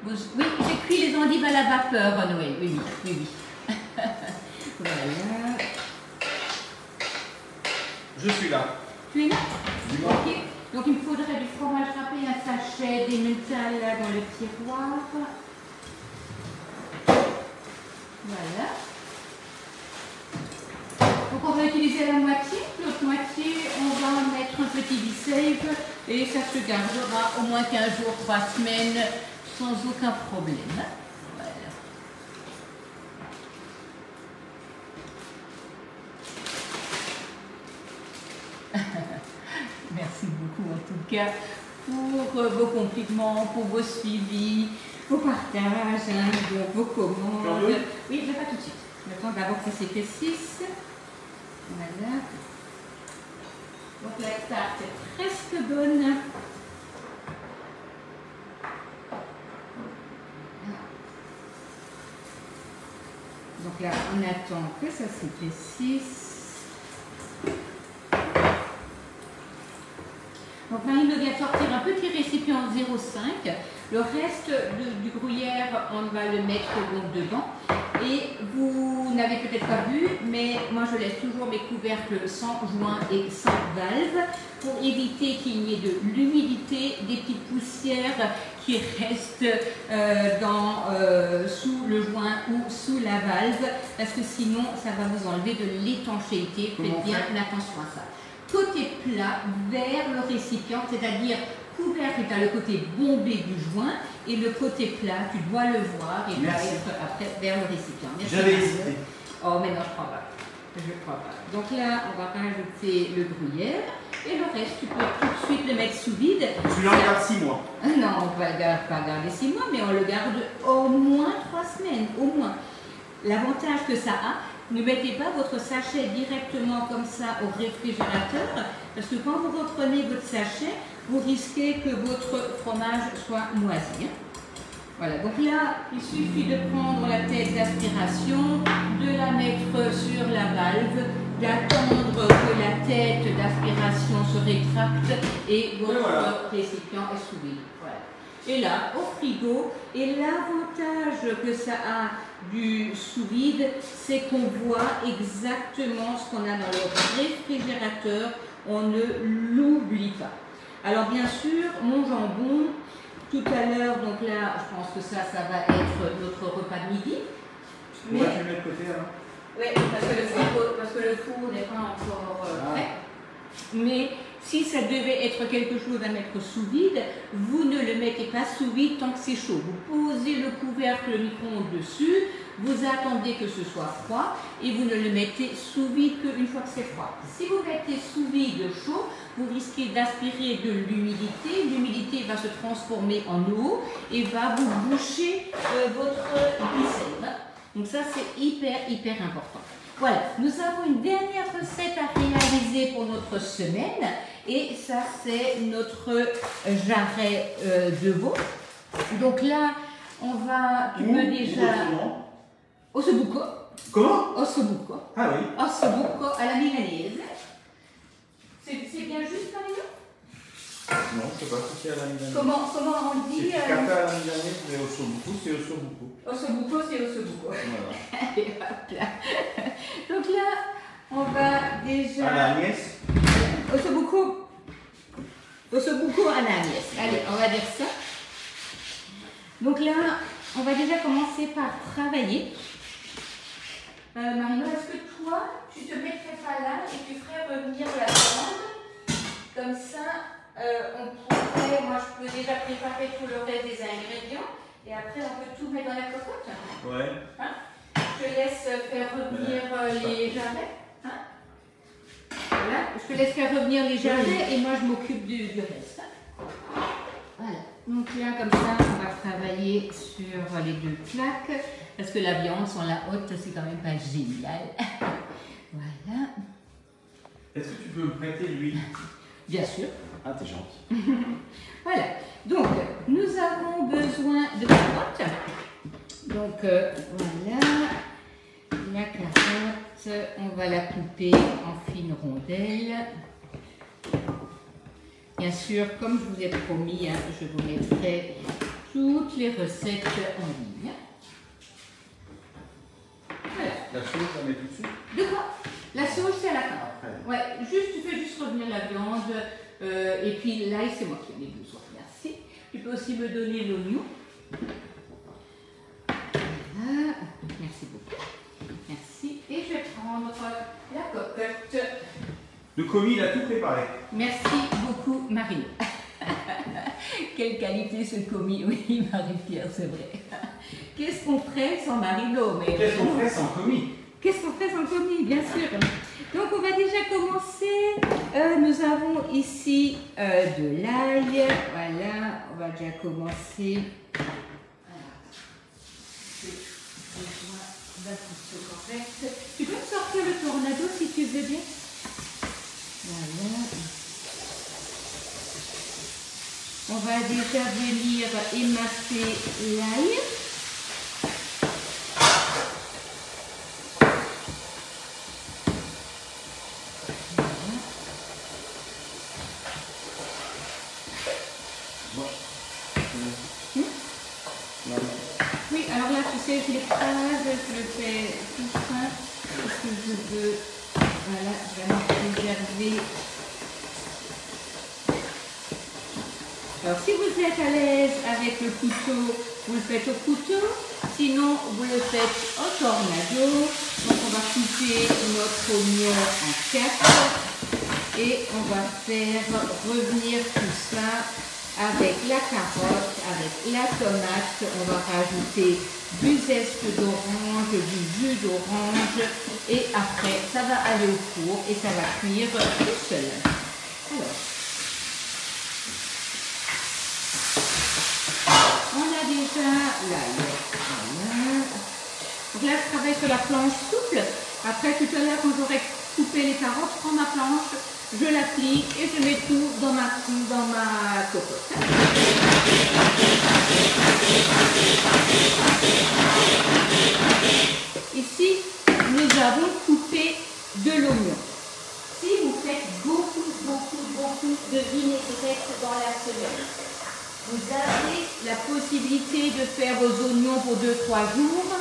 Oui, j'ai cuit les endives à la vapeur, Noël. Oui. Voilà. Je suis là. Tu es là? Dis-moi. Ok. Donc il me faudrait du fromage râpé, un sachet d'emmental là dans le tiroir. Voilà. Donc on va utiliser la moitié. L'autre moitié, on va mettre un petit Be-Save et ça se gardera au moins 15 jours, 3 semaines sans aucun problème. Voilà. Merci beaucoup en tout cas pour vos compliments, pour vos suivis, vos partages, vos commandes. Oui, mais pas tout de suite. J'attends d'abord que ça s'épaississe. Voilà. Donc la tarte est presque bonne. Donc là, on attend que ça s'épaississe. Donc Marine vient sortir un petit récipient 0,5. Le reste du gruyère, on va le mettre donc dedans. Et vous n'avez peut-être pas vu, mais moi je laisse toujours mes couvercles sans joint et sans valve pour éviter qu'il n'y ait de l'humidité, des petites poussières qui restent sous le joint ou sous la valve, parce que sinon ça va vous enlever de l'étanchéité. Faites bien attention à ça. Côté plat, vers le récipient, c'est-à-dire couvercle est à le côté bombé du joint et le côté plat, tu dois le voir et doit être après vers le récipient. J'avais hésité. Oh mais non, je crois pas. Je crois pas. Donc là, on va rajouter le gruyère et le reste, tu peux tout de suite le mettre sous vide. Tu le gardes 6 mois. Non, on va pas garder 6 mois, mais on le garde au moins 3 semaines, au moins. L'avantage que ça a, ne mettez pas votre sachet directement comme ça au réfrigérateur, parce que quand vous reprenez votre sachet, vous risquez que votre fromage soit moisi. Voilà, donc là, il suffit de prendre la tête d'aspiration, de la mettre sur la valve, d'attendre que la tête d'aspiration se rétracte et votre récipient est sous vide. Voilà. Et là, au frigo, et l'avantage que ça a du sous-vide, c'est qu'on voit exactement ce qu'on a dans le réfrigérateur, on ne l'oublie pas. Alors bien sûr, mon jambon, tout à l'heure, donc là, je pense que ça va être notre repas de midi. On va le mettre de côté alors. Oui, parce que le four n'est pas encore prêt. Mais Si ça devait être quelque chose à mettre sous vide, vous ne le mettez pas sous vide tant que c'est chaud. Vous posez le couvercle, le micro-ondes dessus, vous attendez que ce soit froid et vous ne le mettez sous vide qu'une fois que c'est froid. Si vous mettez sous vide chaud, vous risquez d'aspirer de l'humidité. L'humidité va se transformer en eau et va vous boucher votre glycème. Donc ça, c'est hyper important. Voilà, nous avons une dernière recette à réaliser pour notre semaine et ça c'est notre jarret de veau. Donc là, on va, tu peux déjà... Ossobuco. Comment? Ossobuco. Ah oui. Ossobuco à la milanaise. C'est bien juste, Marino? Non, je ne sais pas si c'est à la milanaise. Comment on dit? C'est café à la milanaise, mais ossobuco, c'est ossobuco. Ossobuco, c'est ossobuco. Voilà. Allez, hop là. Donc là, on va déjà... À la Agnès. Ossobuco. Ossobuco à la Agnès. Allez, on va dire ça. Donc là, on va déjà commencer par travailler. Marino, est-ce que toi, tu te mettrais pas là et tu ferais revenir la viande? Comme ça, on pourrait, moi je peux déjà préparer tout le reste des ingrédients et après on peut tout mettre dans la cocotte. Ouais. Hein? Je te laisse faire revenir les jarrets. Hein? Voilà, je te laisse faire revenir les jarrets et moi je m'occupe du reste. Voilà, donc là comme ça on va travailler sur les deux plaques parce que la viande sans la haute c'est quand même pas génial. Voilà. Est-ce que tu peux me prêter l'huile? Bien sûr. Ah, t'es gentil. Voilà, donc nous avons besoin de carottes. Donc voilà, la carotte, on va la couper en fines rondelles. Bien sûr, comme je vous ai promis, hein, je vous mettrai toutes les recettes en ligne. Voilà. La sauce, on la met tout de suite? De quoi? La sauce, c'est à la fin. Ouais, juste, tu fais juste revenir la viande. Et puis l'ail, c'est moi qui en ai besoin. Merci. Tu peux aussi me donner l'oignon. Voilà. Merci beaucoup. Merci. Et je vais prendre la cocotte. Le commis, il a tout préparé. Merci beaucoup, Marino. Quelle qualité ce commis. Oui, Marie-Pierre, c'est vrai. Qu'est-ce qu'on ferait sans Marino? Qu'est-ce qu'on ferait sans commis? Qu'est-ce qu'on ferait sans commis, bien sûr. Donc on va déjà commencer. Nous avons ici de l'ail. Voilà, on va déjà commencer. Alors, j'ai besoin d'un couteau correct. Tu peux me sortir le tornado si tu veux bien. Voilà. On va déjà venir émasser l'ail. Oui, alors là, tu sais, je l'écrase, je le fais tout fin, parce que je veux, voilà, vraiment préserver. Alors, si vous êtes à l'aise avec le couteau, vous le faites au couteau, sinon, vous le faites au tornado. Donc, on va couper notre oignon en 4 et on va faire revenir tout ça avec la carotte, avec la tomate. On va rajouter du zeste d'orange, du jus d'orange et après ça va aller au four et ça va cuire tout seul. Alors, on a déjà l'ail. Voilà. Donc là je travaille sur la planche souple. Après tout à l'heure quand j'aurai coupé les carottes, je prends ma planche, je l'applique et je mets tout dans ma cocotte. Ici, nous avons coupé de l'oignon. Si vous faites beaucoup de vinaigrette dans la semaine, vous avez la possibilité de faire vos oignons pour 2-3 jours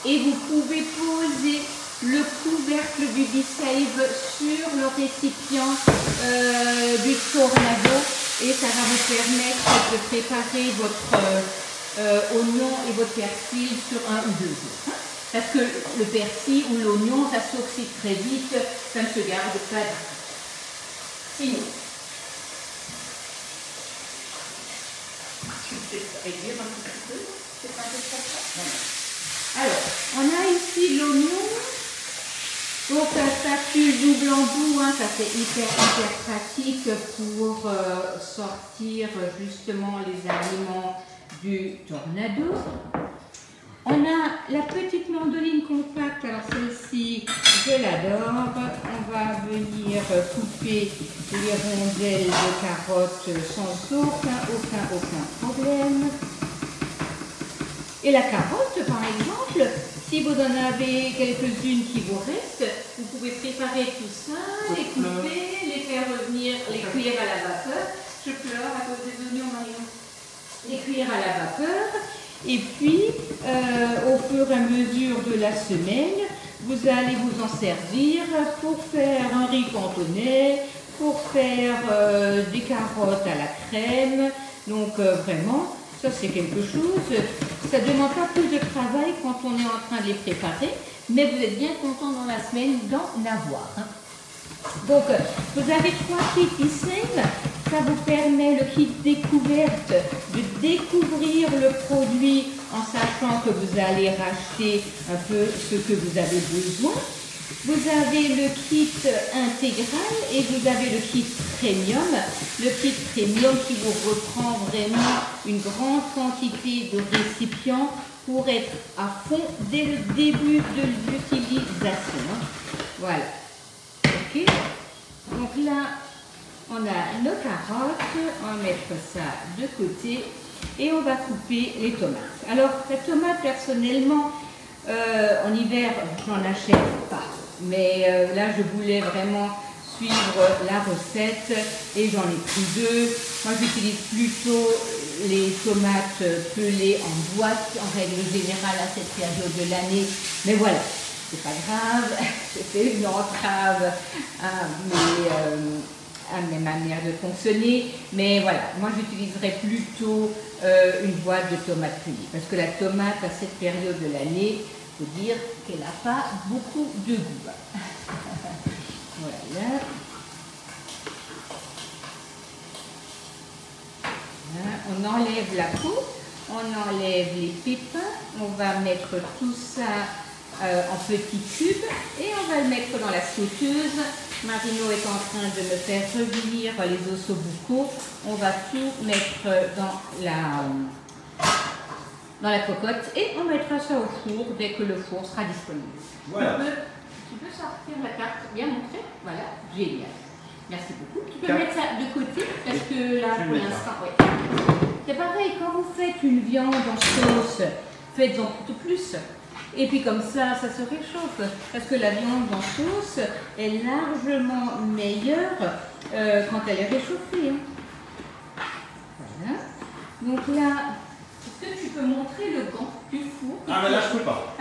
et vous pouvez poser le couvercle du Be-Save sur le récipient du tornado et ça va vous permettre de préparer votre oignon et votre persil sur 1 ou 2 jours. Hein? Parce que le persil ou l'oignon, ça s'oxyde très vite, ça ne se garde pas. Sinon, Tu peux réduire un petit peu. C'est pas juste ça. Alors, on a ici l'oignon. Donc ça tue double embout, hein, ça c'est hyper pratique pour sortir justement les aliments du tornado. On a la petite mandoline compacte, alors celle-ci je l'adore. On va venir couper les rondelles de carottes sans aucun problème. Et la carotte par exemple, si vous en avez quelques-unes qui vous restent, vous pouvez préparer tout ça, les couper, les faire revenir, les cuire à la vapeur. Je pleure à cause des oignons, Marion. Les cuire à la vapeur. Et puis, au fur et à mesure de la semaine, vous allez vous en servir pour faire un riz cantonais, pour faire des carottes à la crème. Donc vraiment, ça c'est quelque chose. Ça ne demande pas plus de travail quand on est en train de les préparer, mais vous êtes bien content dans la semaine d'en avoir. Hein. Donc, vous avez 3 kits e-save. Ça vous permet, le kit découverte, de découvrir le produit en sachant que vous allez racheter un peu ce que vous avez besoin. Vous avez le kit intégral et vous avez le kit premium. Le kit premium qui vous reprend vraiment une grande quantité de récipients pour être à fond dès le début de l'utilisation. Voilà. Ok. Donc là, on a nos carottes, on va mettre ça de côté et on va couper les tomates. Alors, la tomate, personnellement, en hiver, j'en achète pas. Mais là, je voulais vraiment suivre la recette et j'en ai pris 2. Moi, j'utilise plutôt les tomates pelées en boîte, en règle générale, à cette période de l'année. Mais voilà, c'est pas grave, c'était une entrave à ma manière de fonctionner. Mais voilà, moi, j'utiliserais plutôt une boîte de tomates pelées. Parce que la tomate, à cette période de l'année, il faut dire qu'elle n'a pas beaucoup de goût. Voilà. On enlève la peau, on enlève les pépins, on va mettre tout ça en petits cubes et on va le mettre dans la sauteuse. Marino est en train de me faire revenir les ossobuco. On va tout mettre dans la cocotte et on mettra ça au four dès que le four sera disponible. Voilà. Tu peux sortir la carte, bien montrée. Voilà, génial. Merci beaucoup. Tu peux mettre ça de côté parce que là, pour l'instant, oui. C'est pareil, quand vous faites une viande en sauce, faites-en tout plus. Et puis comme ça, ça se réchauffe. Parce que la viande en sauce est largement meilleure quand elle est réchauffée. Hein. Voilà. Donc là, est-ce que tu peux montrer le gant du four? Ah, mais là, je peux pas.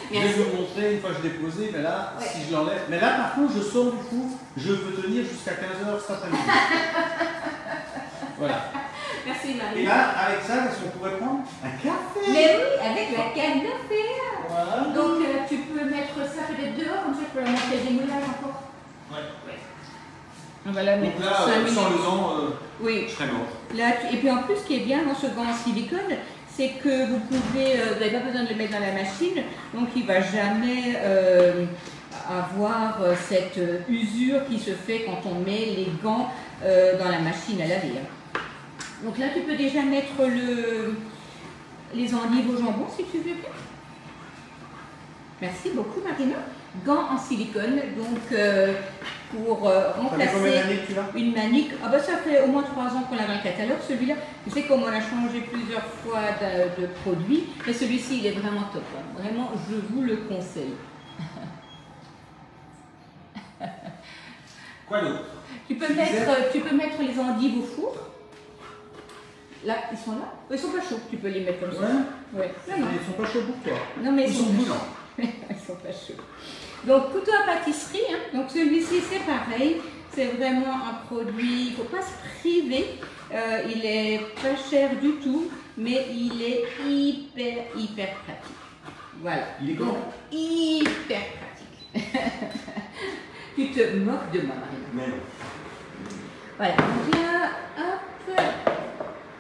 Je vais vous montrer une fois que je l'ai posé, mais là, ouais. Si je l'enlève. Mais là, par contre, je sors du four, je peux tenir jusqu'à 15h cet après-midi. Voilà. Merci Marie. Et là, avec ça, est-ce qu'on pourrait prendre un café? Mais oui, avec la canne de fer. Voilà. Donc tu peux mettre ça peut-être dehors, comme ça tu peux la monter des moulages encore. Ouais. On va la mettre. Donc là, sans le gant, oui. Je serais mort. Là, et puis en plus, ce qui est bien dans ce gant en silicone, c'est que vous pouvez, vous n'avez pas besoin de le mettre dans la machine, donc il ne va jamais avoir cette usure qui se fait quand on met les gants dans la machine à laver. Donc là, tu peux déjà mettre les endives au jambon, si tu veux bien. Merci beaucoup, Marina. Gants en silicone, donc pour remplacer une manique. Ah bah, ça fait au moins 3 ans qu'on l'a dans le catalogue, celui-là. Je sais qu'on a changé plusieurs fois de produit, mais celui-ci, il est vraiment top. Hein. Vraiment, je vous le conseille. Quoi d'autre? Tu peux mettre les endives au four. Là, ils sont là. Ils sont pas chauds, tu peux les mettre comme ça. Ouais. Non, non. Ils sont pas chauds pour toi. Non, mais ils sont brûlants. Ils sont pas chauds. Donc, couteau à pâtisserie. Hein. Donc, celui-ci, c'est pareil. C'est vraiment un produit, il ne faut pas se priver. Il est pas cher du tout, mais il est hyper pratique. Voilà. Il est comment? Hyper pratique. Tu te moques de moi, Marina. Mais non. Voilà. Donc là, hop.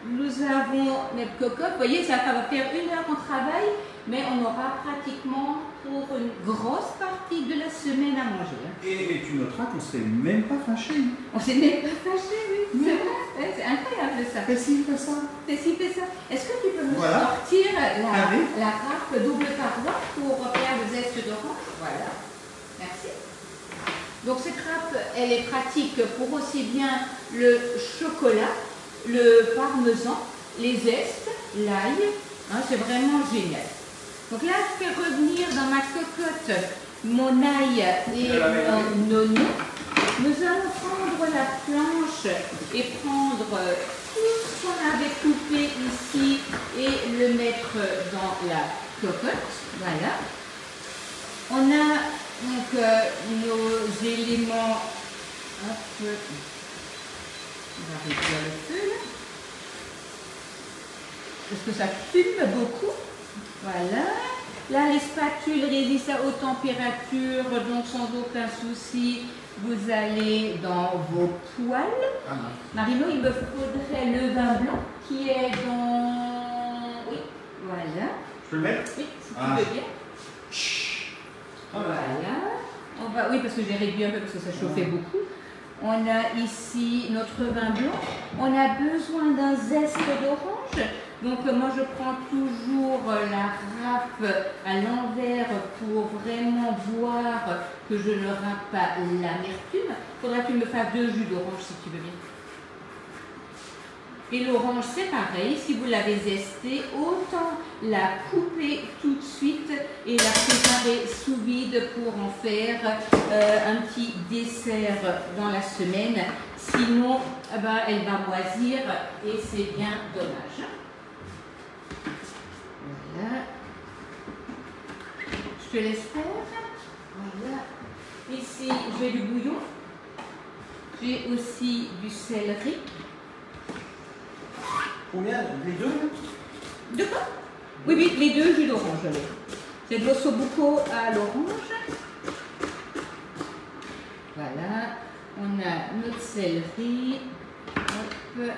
nous avons notre cocotte. Vous voyez, ça va faire 1 heure qu'on travaille, mais on aura pratiquement pour une grosse partie de la semaine à manger. Et tu noteras qu'on ne s'est même pas fâché. On s'est même pas fâché, oui. C'est vrai, ouais, c'est incroyable ça. Fais ci, fais ça. Fais ci, fais ça. Est-ce que tu peux me Voilà. sortir la râpe double paroi pour faire le zeste d'orange? Voilà. Merci. Donc cette râpe, elle est pratique pour aussi bien le chocolat, le parmesan, les zestes, l'ail. Hein, c'est vraiment génial. Donc là, je fais revenir dans ma cocotte mon ail et mon oignon. Nous allons prendre la planche et prendre tout ce qu'on avait coupé ici et le mettre dans la cocotte. Voilà. On a donc nos éléments. Hop. On va réduire le feu là. Parce que ça fume beaucoup. Voilà. Là, les spatules résistent aux températures, donc sans aucun souci, vous allez dans vos poêles. Marino, il me faudrait le vin blanc qui est dans... Oui, voilà. Je peux le mettre? Oui, si tu veux bien. Voilà. Oui, parce que j'ai réduit un peu parce que ça chauffait beaucoup. On a ici notre vin blanc. On a besoin d'un zeste d'orange. Donc moi je prends toujours la râpe à l'envers pour vraiment voir que je ne râpe pas l'amertume. Il faudra que tu me fasses 2 jus d'orange si tu veux bien. Et l'orange c'est pareil, si vous l'avez zestée, autant la couper tout de suite et la préparer sous vide pour en faire un petit dessert dans la semaine. Sinon, elle va moisir et c'est bien dommage. Voilà. Je te laisse faire. Voilà. Ici, j'ai du bouillon. J'ai aussi du céleri. Combien? Les deux? De quoi? Oui, oui, les 2 jus d'orange. C'est de l'ossobuco à l'orange. Voilà. On a notre céleri. Hop.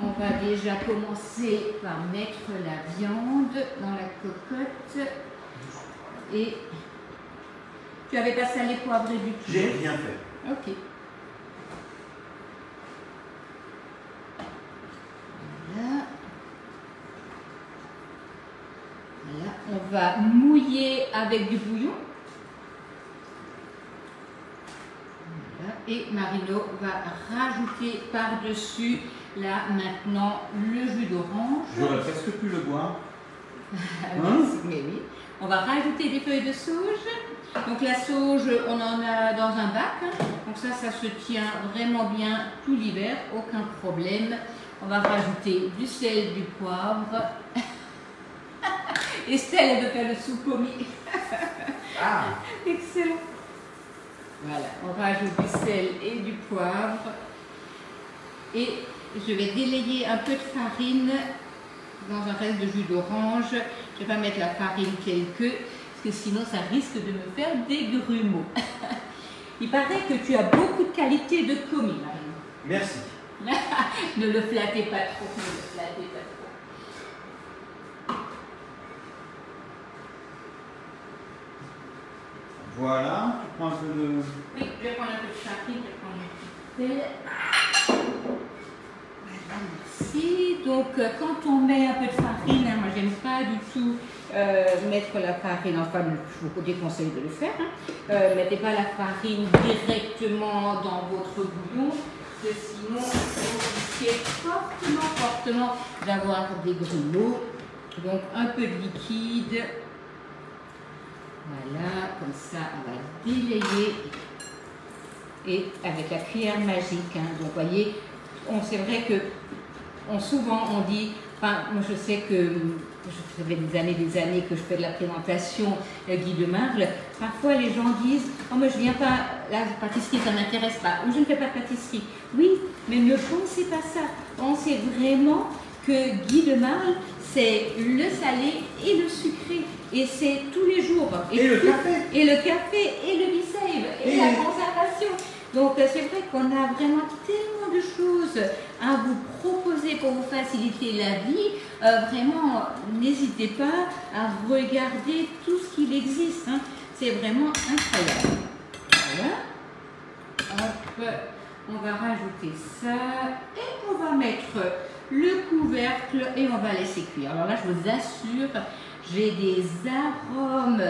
On va déjà commencer par mettre la viande dans la cocotte. Et tu n'avais pas salé, poivré du tout? J'ai rien fait. Ok. Voilà. Voilà. On va mouiller avec du bouillon. Voilà. Et Marino va rajouter par-dessus là maintenant le jus d'orange. J'aurais presque pu le boire. Mais oui. On va rajouter des feuilles de sauge. Donc la sauge, on en a dans un bac. Donc ça se tient vraiment bien tout l'hiver, aucun problème. On va rajouter du sel, du poivre. Estelle, elle veut faire le soukomi. Ah. Excellent. Voilà, on rajoute du sel et du poivre. Et je vais délayer un peu de farine dans un reste de jus d'orange. Je ne vais pas mettre la farine telle que, parce que sinon ça risque de me faire des grumeaux. Il paraît que tu as beaucoup de qualité de commis, Marine. Merci. Ne le flattez pas trop, ne le flattez pas trop. Voilà, tu prends un peu de... Oui, je vais prendre un peu de farine, je vais prendre une petite pelle. Voilà, merci. Donc, quand on met un peu de farine, moi j'aime pas du tout mettre la farine, enfin je vous déconseille de le faire. Mettez pas la farine directement dans votre bouillon, parce que sinon vous risquez fortement d'avoir des grumeaux. Donc un peu de liquide. Voilà, comme ça on va délayer. Et avec la cuillère magique, hein. Donc vous voyez, c'est vrai que souvent on dit, enfin moi je sais que ça fait des années que je fais de la présentation Guy de Marle. Parfois les gens disent, oh moi je viens pas, la pâtisserie ça m'intéresse pas, ou je ne fais pas de pâtisserie. Oui, mais ne pensez pas ça. Pensez vraiment que Guy de Marle, c'est le salé et le sucré. Et c'est tous les jours. Et le café. Et le café, et le biceps, et la conservation. Donc c'est vrai qu'on a vraiment tellement de choses à vous proposer pour vous faciliter la vie. Vraiment, n'hésitez pas à regarder tout ce qu'il existe. Hein. C'est vraiment incroyable. Voilà. Hop, on va rajouter ça et on va mettre le couvercle et on va laisser cuire. Alors là, je vous assure, j'ai des arômes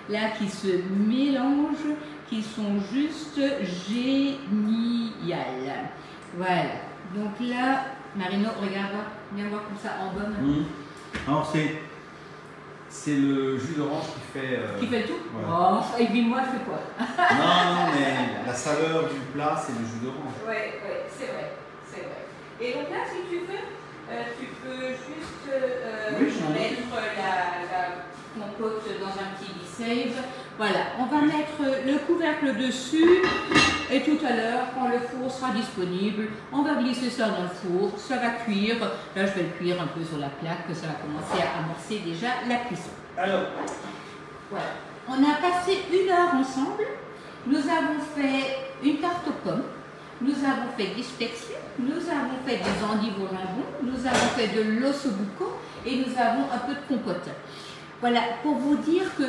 là qui se mélangent, qui sont juste géniales. Voilà. Donc là, Marino, regarde, viens voir comme ça en bas. Alors c'est le jus d'orange qui fait... Qui fait le tout. Ouais. Oh, et puis moi, je fais quoi? Non, mais la saveur du plat, c'est le jus d'orange. Oui, c'est vrai, c'est vrai. Et donc là, si tu veux, tu peux juste mettre la compote dans un petit Be-Save. Voilà, on va mettre le couvercle dessus et tout à l'heure, quand le four sera disponible, on va glisser ça dans le four, ça va cuire. Là, je vais le cuire un peu sur la plaque, ça va commencer à amorcer déjà la cuisson. Alors, voilà. On a passé 1 heure ensemble. Nous avons fait une tarte aux pommes. Nous avons fait des steaks, nous avons fait des endives au jambon, nous avons fait de l'osso buco et nous avons un peu de compote. Voilà, pour vous dire que 1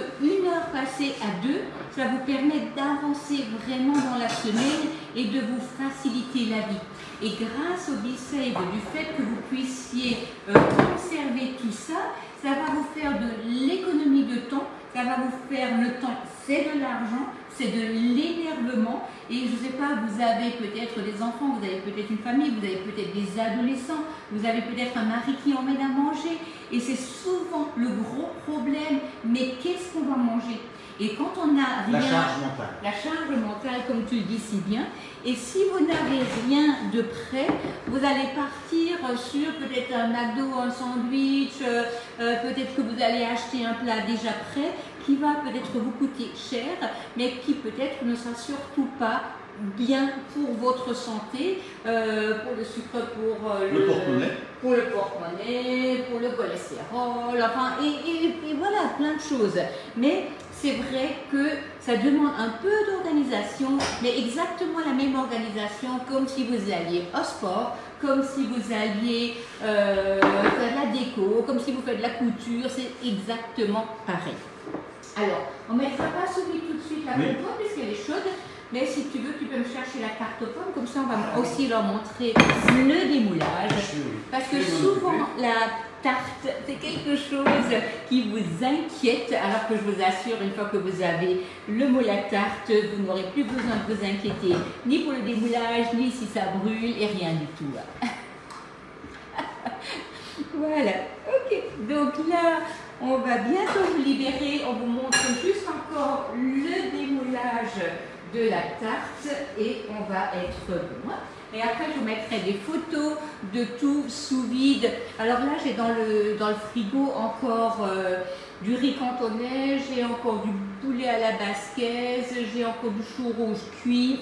heure passée à 2, ça vous permet d'avancer vraiment dans la semaine et de vous faciliter la vie. Et grâce au Be-Save, du fait que vous puissiez conserver tout ça, ça va vous faire de l'économie de temps, ça va vous faire le temps, c'est de l'argent, c'est de l'énervement. Et je ne sais pas, vous avez peut-être des enfants, vous avez peut-être une famille, vous avez peut-être des adolescents, vous avez peut-être un mari qui emmène à manger. Et c'est souvent le gros problème, mais qu'est-ce qu'on va manger? Et quand on n'a rien... La charge mentale. La charge mentale, comme tu le dis si bien. Et si vous n'avez rien de prêt, vous allez partir sur peut-être un McDo, un sandwich, peut-être que vous allez acheter un plat déjà prêt qui va peut-être vous coûter cher, mais qui peut-être ne sera surtout pas bien pour votre santé, pour le sucre, pour le porte-monnaie, pour le cholestérol, enfin, et voilà, plein de choses. Mais c'est vrai que ça demande un peu d'organisation, mais exactement la même organisation comme si vous alliez au sport, comme si vous alliez faire de la déco, comme si vous faites de la couture, c'est exactement pareil. Alors, on ne mettra pas celui tout de suite la compote puisqu'elle est chaude, mais si tu veux, tu peux me chercher la tarte aux pommes, comme ça on va aussi leur montrer le démoulage. Parce que souvent, la tarte, c'est quelque chose qui vous inquiète, alors que je vous assure, une fois que vous avez le moule à tarte, vous n'aurez plus besoin de vous inquiéter, ni pour le démoulage, ni si ça brûle, et rien du tout. Voilà, ok, donc là, on va bientôt vous libérer, on vous montre juste encore le démoulage de la tarte et on va être bon. Et après, je vous mettrai des photos de tout sous vide. Alors là, j'ai dans le frigo encore du riz cantonais, j'ai encore du poulet à la basquaise, j'ai encore du chou rouge cuit.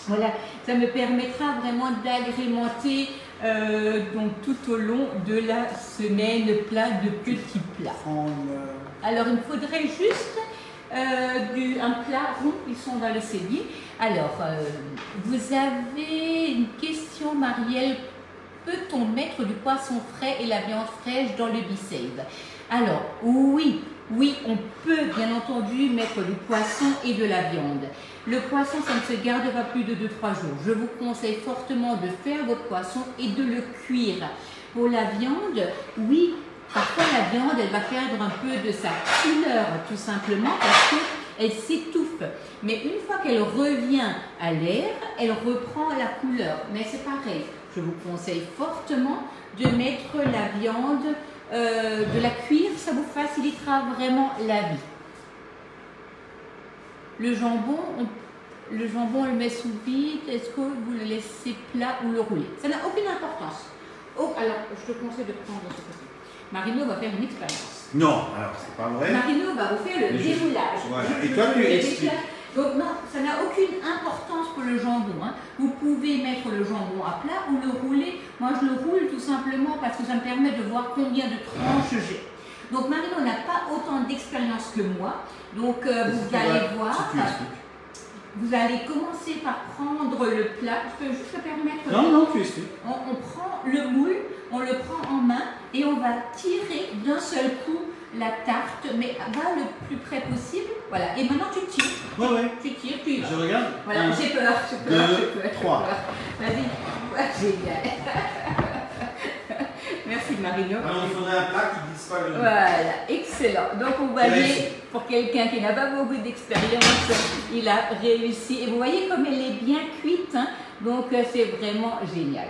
Voilà, ça me permettra vraiment d'agrémenter donc tout au long de la semaine plein de petits plats. Alors, il me faudrait juste un plat rond, ils sont dans le cellier. Alors, vous avez une question, Marielle. Peut-on mettre du poisson frais et la viande fraîche dans le Be-Save? Alors, oui, on peut bien entendu mettre du poisson et de la viande. Le poisson, ça ne se garde pas plus de 2-3 jours. Je vous conseille fortement de faire votre poisson et de le cuire. Pour la viande, oui, parfois la viande, elle va perdre un peu de sa couleur, tout simplement parce qu'elle s'étouffe. Mais une fois qu'elle revient à l'air, elle reprend la couleur. Mais c'est pareil, je vous conseille fortement de mettre la viande, de la cuire, ça vous facilitera vraiment la vie. Le jambon, on le met sous vide. Est-ce que vous le laissez plat ou le roulez? Ça n'a aucune importance. Oh, alors, je te conseille de prendre ce côté. Marino va faire une expérience. Non, alors c'est pas vrai. Marino va vous faire le démoulage. Voilà. Et toi, tu expliques. Donc non, ça n'a aucune importance pour le jambon. Hein. Vous pouvez mettre le jambon à plat ou le rouler. Moi, je le roule tout simplement parce que ça me permet de voir combien de tranches j'ai. Donc Marino n'a pas autant d'expérience que moi. Donc vous allez voir. vous allez commencer par prendre le plat. Je peux juste te permettre. Non, non, tu expliques. On prend le moule, on le prend en main et on va tirer d'un seul coup la tarte, mais va le plus près possible. Voilà. Et maintenant tu tires. Ouais, ouais. Tu tires, tu y vas. Je regarde. Voilà, j'ai peur, j'ai peur, j'ai peur. 3. Vas-y. Ouais, génial. Merci Marino. Alors, il faudrait un plat qui ne glisse pas le. Voilà, excellent. Donc vous voyez, pour quelqu'un qui n'a pas beaucoup d'expérience, il a réussi. Et vous voyez comme elle est bien cuite, hein. Donc c'est vraiment génial.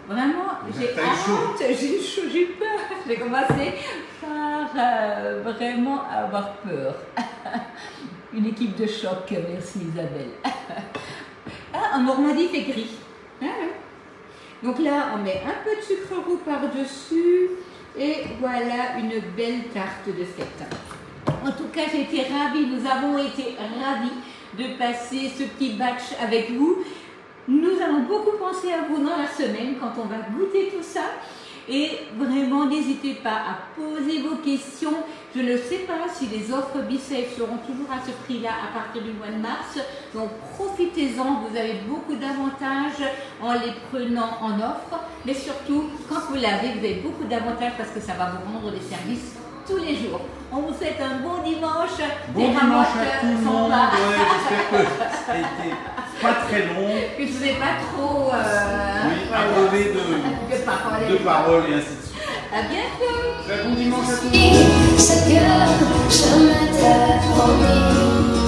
Vraiment, j'ai hâte, j'ai chaud, j'ai peur. J'ai commencé par vraiment avoir peur. Une équipe de choc, merci Isabelle. Ah, en Normandie, il fait gris. Ah, ouais. Donc là, on met un peu de sucre roux par-dessus et voilà une belle tarte de fête. En tout cas, j'ai été ravie, nous avons été ravis de passer ce petit batch avec vous. Nous allons beaucoup penser à vous dans la semaine quand on va goûter tout ça. Et vraiment, n'hésitez pas à poser vos questions. Je ne sais pas si les offres BeSafe seront toujours à ce prix-là à partir du mois de mars. Donc, profitez-en. Vous avez beaucoup d'avantages en les prenant en offre. Mais surtout, quand vous l'avez, vous avez beaucoup d'avantages parce que ça va vous rendre des services tous les jours. On vous souhaite un bon dimanche. Bon dimanche à tout le monde. Ouais, j'espère que ça a été pas très long. Que je ne vous ai pas trop abreuvé de paroles et ainsi de suite. À bientôt. Très bon dimanche à tous. Ce que je m'étais promis.